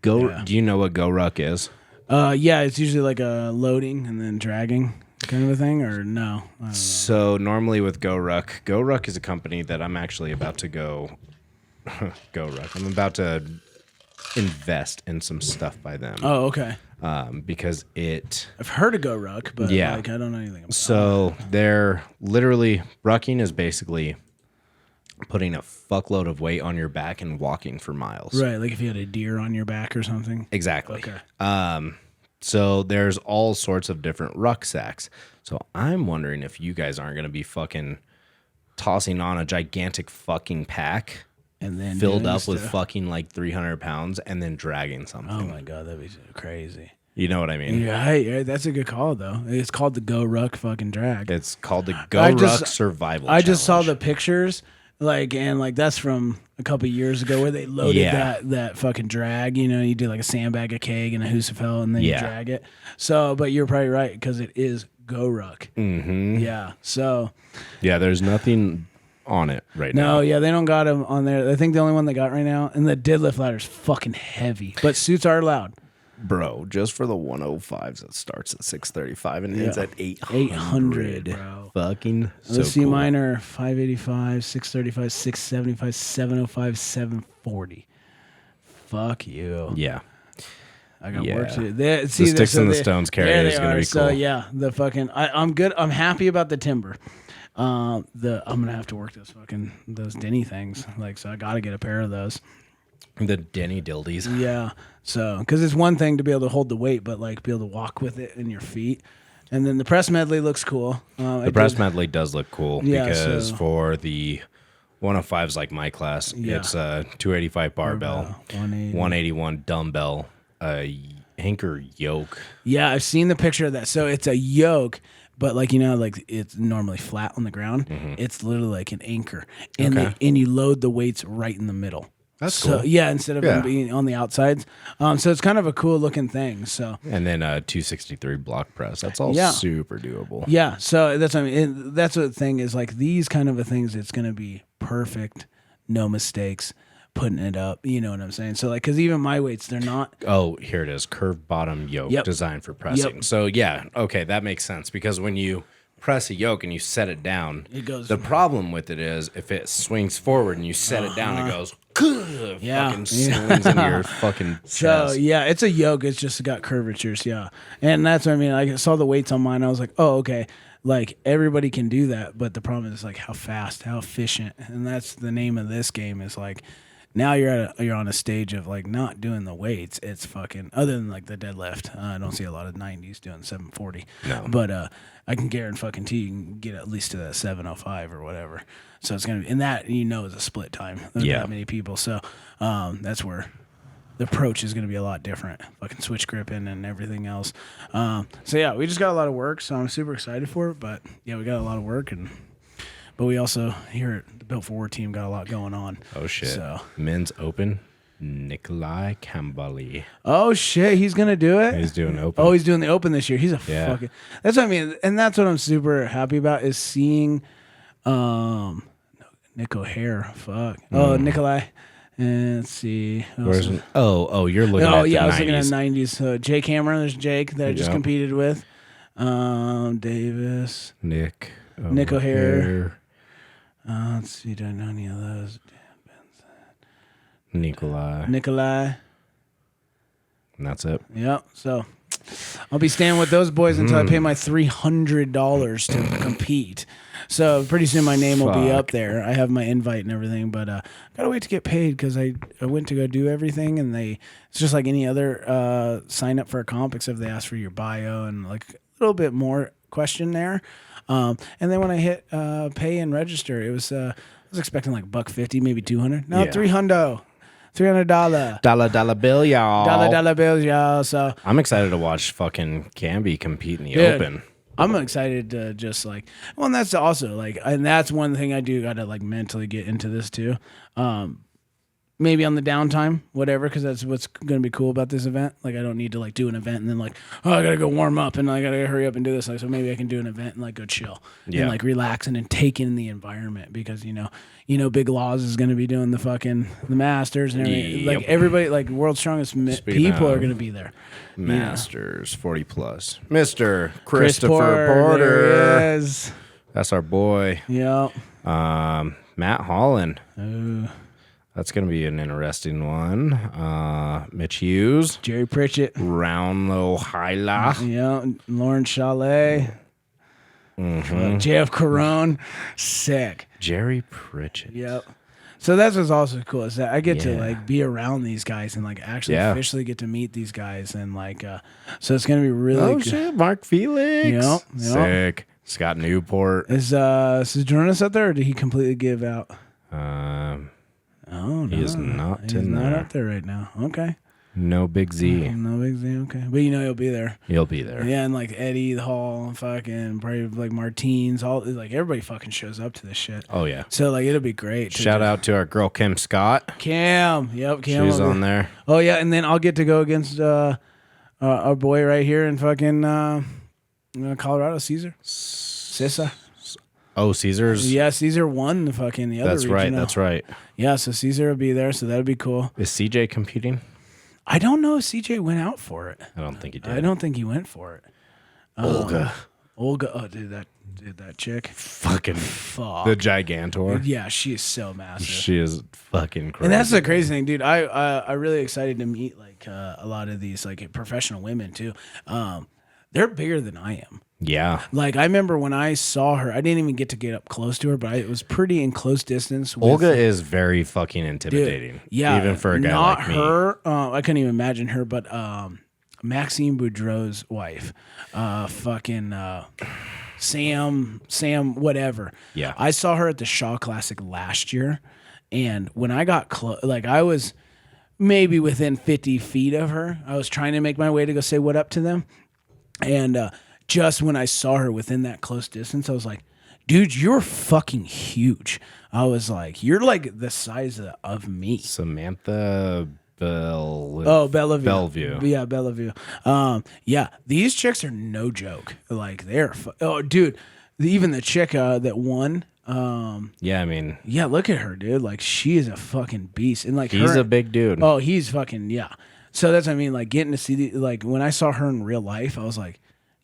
do you know what Go Ruck is? It's usually like a loading and then dragging kind of a thing, or no? I don't know. So normally with Go Ruck is a company that I'm actually about to go Ruck. I'm about to invest in some stuff by them. Oh, okay. Because I've heard of Go Ruck, but like I don't know anything about it. So they're literally, rucking is basically putting a fuckload of weight on your back and walking for miles. Right, like if you had a deer on your back or something. Exactly. Okay. So there's all sorts of different rucksacks. So I'm wondering if you guys aren't going to be fucking tossing on a gigantic fucking pack and then filled up with fucking like 300 pounds and then dragging something. Oh my God, that'd be so crazy. You know what I mean? Yeah, that's a good call though. It's called the Go Ruck fucking drag. It's called the Go Ruck Survival Challenge. I just saw the pictures, and that's from a couple years ago where they loaded that fucking drag. You know, you do like a sandbag, a keg, and a Husafel, and then you drag it. So, but you're probably right because it is Go Ruck. Mm-hmm. Yeah. So. Yeah, there's nothing on it right now. No, yeah, they don't got them on there. I think the only one they got right now, and the deadlift ladder is fucking heavy, but suits are allowed. Bro, just for the 105s, it starts at 635 and ends at 800. 800, bro. Fucking so Let's see, cool. mine are 585, 635, 675, 705, 740. Fuck you. Yeah. I got work to do. The sticks and the stones carry is going to be cool. So, yeah, the fucking, I'm good. I'm happy about the timber. I'm gonna have to work those Denny things. So I gotta get a pair of those. The Denny dildies. Yeah. So, because it's one thing to be able to hold the weight, but like be able to walk with it in your feet. And then the press medley looks cool. The press medley does look cool because for the 105s like my class, it's a 285 barbell, 181 dumbbell, a anchor yoke. Yeah, I've seen the picture of that. So it's a yoke. But like it's normally flat on the ground. Mm-hmm. It's literally like an anchor, and and you load the weights right in the middle. That's cool. Yeah, instead of them being on the outsides. So it's kind of a cool looking thing. So and then 263 block press. That's all super doable. Yeah. So that's what I mean. That's what the thing is, like these kind of things. It's gonna be perfect, no mistakes. Putting it up, you know what I'm saying? So because even my weights, they're not. Oh, here it is, curved bottom yoke designed for pressing. Yep. So okay, that makes sense because when you press a yoke and you set it down, it goes. The problem with it is if it swings forward and you set it down, it goes. Fucking swings into your fucking chest. So it's a yoke. It's just got curvatures. Yeah, and that's what I mean. I saw the weights on mine. I was like, oh, okay. Like everybody can do that, but the problem is like how fast, how efficient, and that's the name of this game. Is like. Now you're on a stage of like not doing the weights. It's fucking other than like the deadlift. I don't see a lot of 90s doing 740. No. But I can guarantee you can get at least to that 705 or whatever. So it's gonna be, and that is a split time. There's that many people. So that's where the approach is gonna be a lot different. Fucking switch gripping and everything else. We just got a lot of work. So I'm super excited for it. But we got a lot of work But we also, here at the Built for War team, got a lot going on. Oh, shit. So. Men's Open, Nikolai Kambali. Oh, shit. He's going to do it? He's doing Open. Oh, he's doing the Open this year. He's a fucking... That's what I mean. And that's what I'm super happy about is seeing Nick O'Hare. Fuck. Oh, Nikolai. And let's see. Where's you're looking at Oh the yeah, I 90s. was looking at 90s. So Jake Cameron, there's Jake that I just competed with. Davis. Nick O'Hare. Let's see, do I know any of those? Nikolai. And that's it. Yep. So I'll be staying with those boys until I pay my $300 to compete. So pretty soon my name will be up there. I have my invite and everything, but gotta wait to get paid because I went to go do everything, and it's just like any other sign up for a comp, except they ask for your bio and like a little bit more question there. And then when I hit pay and register, it was I was expecting like $150, maybe $200. No, $300. $300 dollar bill, y'all. Dollar bills, y'all. So I'm excited to watch fucking Camby compete in the Open. I'm excited to just like, well, and that's also like, and that's one thing I do got to like mentally get into this too. Maybe on the downtime, whatever, because that's what's going to be cool about this event. Like, I don't need to like do an event and then like, oh, I got to go warm up and I got to hurry up and do this. Like, so maybe I can do an event and like go chill and like relax and then take in the environment because, you know, Big Laws is going to be doing the Masters and everything. Like everybody, like World's Strongest people are going to be there. Masters 40 plus. Mr. Christopher Porter. There he is. That's our boy. Yep. Matt Holland. That's going to be an interesting one. Mitch Hughes. Jerry Pritchett. Brownlow Hyla. Yeah. Lauren Chalet. JF Carone. Sick. Jerry Pritchett. Yep. So that's what's also cool is that I get to like be around these guys and like actually officially get to meet these guys and like so it's gonna be really good. Shit, Mark Felix. Yep. Sick. Scott Newport. Is Jonas up there or did he completely give out? Oh no. He is not He's in not there. up there right now. Okay. No Big Z. No Big Z, okay. But you know he'll be there. He'll be there. Yeah, and like Eddie the Hall, fucking probably like Martins, all like everybody fucking shows up to this shit. Oh yeah. So like it'll be great. Shout out to our girl Kim Scott. Cam. Yep, Cam. She's on there. Oh yeah, and then I'll get to go against our boy right here in fucking Colorado, Caesar. Sissa. Oh, Caesar's. Yeah, Caesar won the fucking the other That's right. regional. That's right. Yeah, so Caesar will be there, so that'll be cool. Is CJ competing? I don't know if CJ went out for it. I don't think he did. I don't think he went for it. Olga. Oh, dude, that chick. Fucking Fuck. the Gigantor. Yeah, she is so massive. She is fucking crazy. And that's the crazy thing, dude. I'm really excited to meet like a lot of these like professional women too. They're bigger than I am. Yeah. Like I remember when I saw her, I didn't even get to get up close to her, but it was pretty in close distance. Olga is very fucking intimidating. Dude, yeah, even for a guy not like me. her. I couldn't even imagine her, but Maxime Boudreau's wife, Sam, whatever. Yeah, I saw her at the Shaw Classic last year, and when I got close, like I was maybe within 50 feet of her. I was trying to make my way to go say what up to them, and just when I saw her within that close distance, I was like, dude, you're fucking huge. I was like, you're like the size of me. Samantha Bellevue. Yeah, Bellevue. Yeah, these chicks are no joke. Like they're dude, even the chick that won. Yeah, I mean, yeah, look at her, dude. Like she is a fucking beast, and like he's a big dude. Oh, he's fucking yeah. So that's what I mean. Like getting to see like when I saw her in real life, I was like,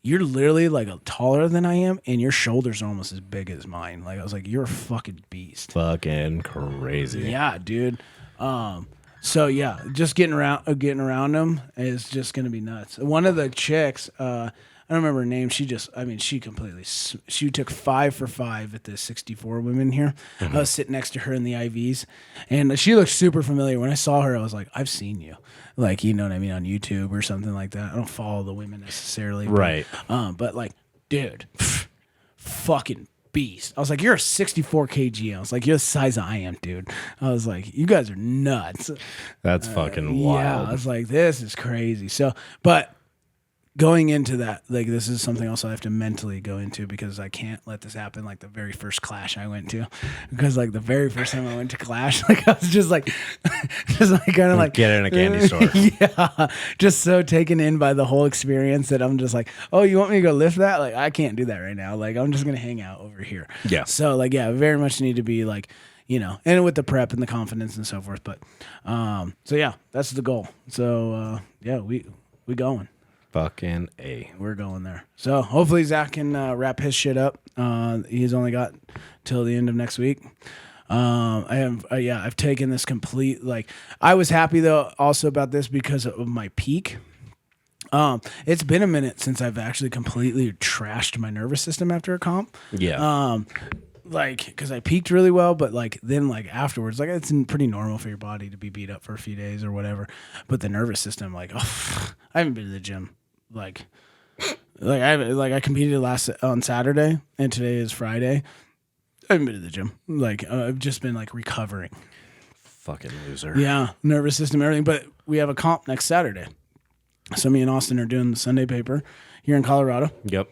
you're literally like taller than I am, and your shoulders are almost as big as mine. Like I was like, you're a fucking beast. Fucking crazy. Yeah, dude. So yeah, just getting around them is just gonna be nuts. One of the chicks, I don't remember her name. She took 5 for 5 at the 64 women here. Mm-hmm. I was sitting next to her in the IVs, and she looked super familiar. When I saw her, I was like, I've seen you, like you know what I mean, on YouTube or something like that. I don't follow the women necessarily, right? But like, dude, fucking beast. I was like, you're a 64 kg. I was like, you're the size I am, dude. I was like, you guys are nuts. That's fucking wild. Yeah, I was like, this is crazy. So, but going into that, like, this is something else I have to mentally go into because I can't let this happen. Like the very first Clash I went to, because like the very first time I went to Clash, like I was just like kind of like get in a candy store. Yeah, just so taken in by the whole experience that I'm just like, oh, you want me to go lift that? Like I can't do that right now. Like I'm just gonna hang out over here. Yeah. So like yeah, I very much need to be like, and with the prep and the confidence and so forth. But so yeah, that's the goal. So yeah, we going. Fucking A. We're going there. So hopefully Zach can wrap his shit up. He's only got till the end of next week. I've taken this complete, I was happy though also about this because of my peak. It's been a minute since I've actually completely trashed my nervous system after a comp. Yeah. Because I peaked really well, but then afterwards, it's pretty normal for your body to be beat up for a few days or whatever. But the nervous system, I haven't been to the gym. I competed on Saturday, and today is Friday. I haven't been to the gym. I've just been recovering. Fucking loser. Yeah, nervous system, everything. But we have a comp next Saturday. So me and Austin are doing the Sunday paper here in Colorado. Yep.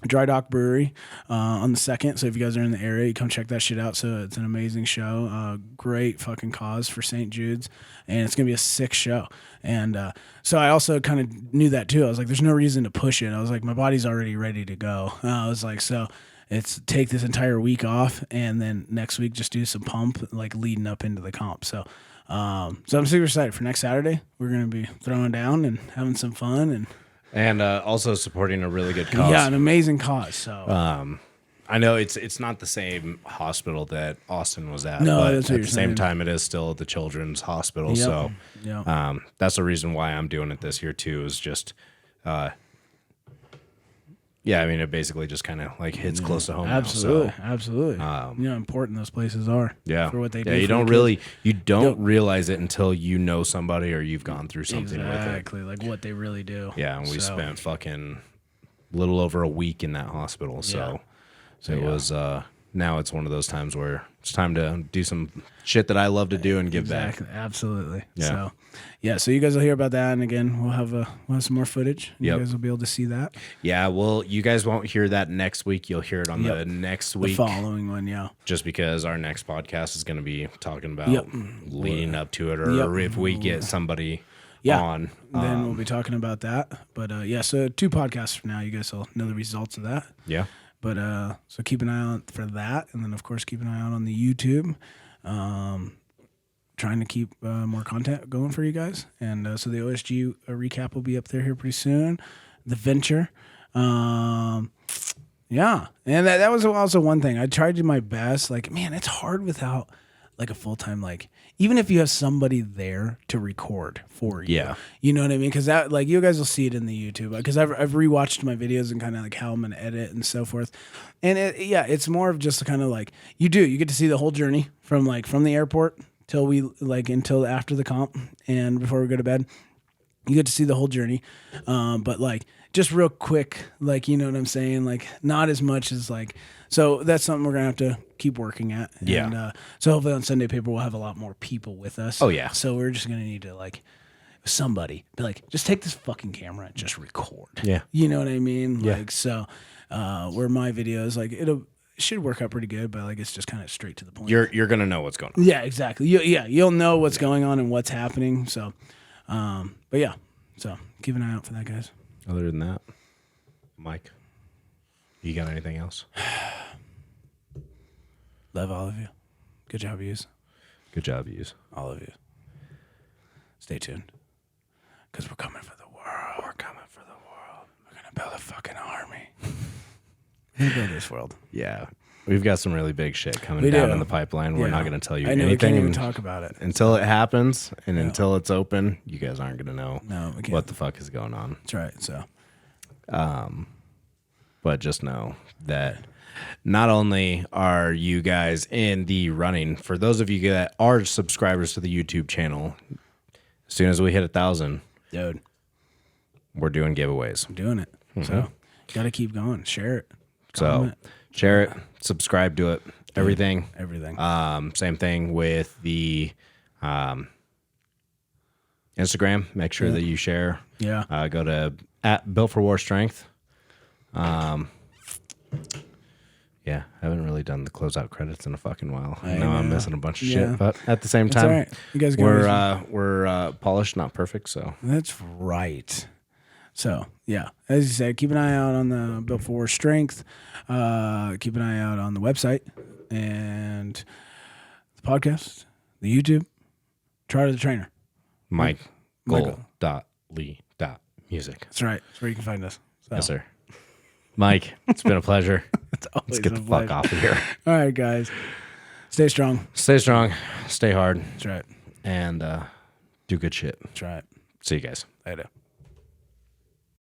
Dry Dock Brewery on the 2nd. So if you guys are in the area, you come check that shit out. So it's an amazing show. Great fucking cause for St. Jude's. And it's going to be a sick show. And so I also kind of knew that too. I was like, there's no reason to push it. I was like, my body's already ready to go. I was like, so it's take this entire week off and then next week just do some pump leading up into the comp. So I'm super excited for next Saturday. We're going to be throwing down and having some fun and also supporting a really good cause. Yeah, an amazing cause. So I know it's not the same hospital that Austin was at, no, but that's at what the same time, it is still the Children's Hospital. Yep. So Yep. that's the reason why I'm doing it this year too. Is just, it basically just kind of hits close to home. Absolutely, now, so. Absolutely. How important those places are. Yeah, for what they do. Yeah, you don't realize it until you know somebody or you've gone through something with it. Exactly, what they really do. Yeah, and we spent fucking little over a week in that hospital. So it was. Now it's one of those times where it's time to do some shit that I love to do and give back. Absolutely. Yeah. So you guys will hear about that, and again, we'll have some more footage. Yep. You guys will be able to see that. Yeah, well, you guys won't hear that next week. You'll hear it on the next week. The following one, yeah. Just because our next podcast is going to be talking about leading up to it, or if we get somebody on. Then we'll be talking about that. But so 2 podcasts from now, you guys will know the results of that. Yeah. But so keep an eye out for that, and then of course keep an eye out on the YouTube. Trying to keep more content going for you guys, and so the OSG recap will be up there here pretty soon. The venture, and that was also one thing I tried to do my best. Man, it's hard without a full time even if you have somebody there to record for you. Yeah. You know what I mean? Because that you guys will see it in the YouTube. Because I've rewatched my videos and kind of how I'm gonna edit and so forth. And it's more of just kind of you get to see the whole journey from the airport till we until after the comp and before we go to bed. You get to see the whole journey. But just real quick, you know what I'm saying? Not as much as so that's something we're gonna have to keep working at. Yeah. And so hopefully on Sunday paper we'll have a lot more people with us. Oh yeah. So we're just gonna need to somebody be just take this fucking camera and just record. Yeah. You know what I mean? Yeah. Where my videos it should work out pretty good, but it's just kind of straight to the point. You're gonna know what's going on. Yeah, exactly. You'll know what's going on and what's happening. So, but yeah, so keep an eye out for that, guys. Other than that, Mike, you got anything else? Love all of you. Good job, yous. Good job, yous. All of you. Stay tuned, because we're coming for the world. We're coming for the world. We're gonna build a fucking army. We're gonna build this world. Yeah. We've got some really big shit coming down in the pipeline. We're not going to tell you anything. We can't even talk about it. Until it happens and until it's open, you guys aren't going to know we can't. what the fuck is going on. That's right. So, but just know that not only are you guys in the running, for those of you that are subscribers to the YouTube channel, as soon as we hit 1,000, dude, we're doing giveaways. I'm doing it. Mm-hmm. So, you got to keep going. Share it. Comment. So, share it, subscribe to it, everything. Same thing with the Instagram. Make sure that you share. Yeah. Go to @BuiltForWarStrength. Yeah, I haven't really done the closeout credits in a fucking while. I know I'm missing a bunch of shit, but at the same time, right. You guys we're polished, not perfect. So that's right. So, yeah, as you said, keep an eye out on the Built for War Strength. Keep an eye out on the website and the podcast, the YouTube, Trotter the Trainer. Mike Gold.Lee.Musick. That's right. That's where you can find us. So. Yes, sir. Mike, it's been a pleasure. Let's get the fuck off of here. All right, guys. Stay strong. Stay strong. Stay hard. That's right. And do good shit. That's right. See you guys. Later.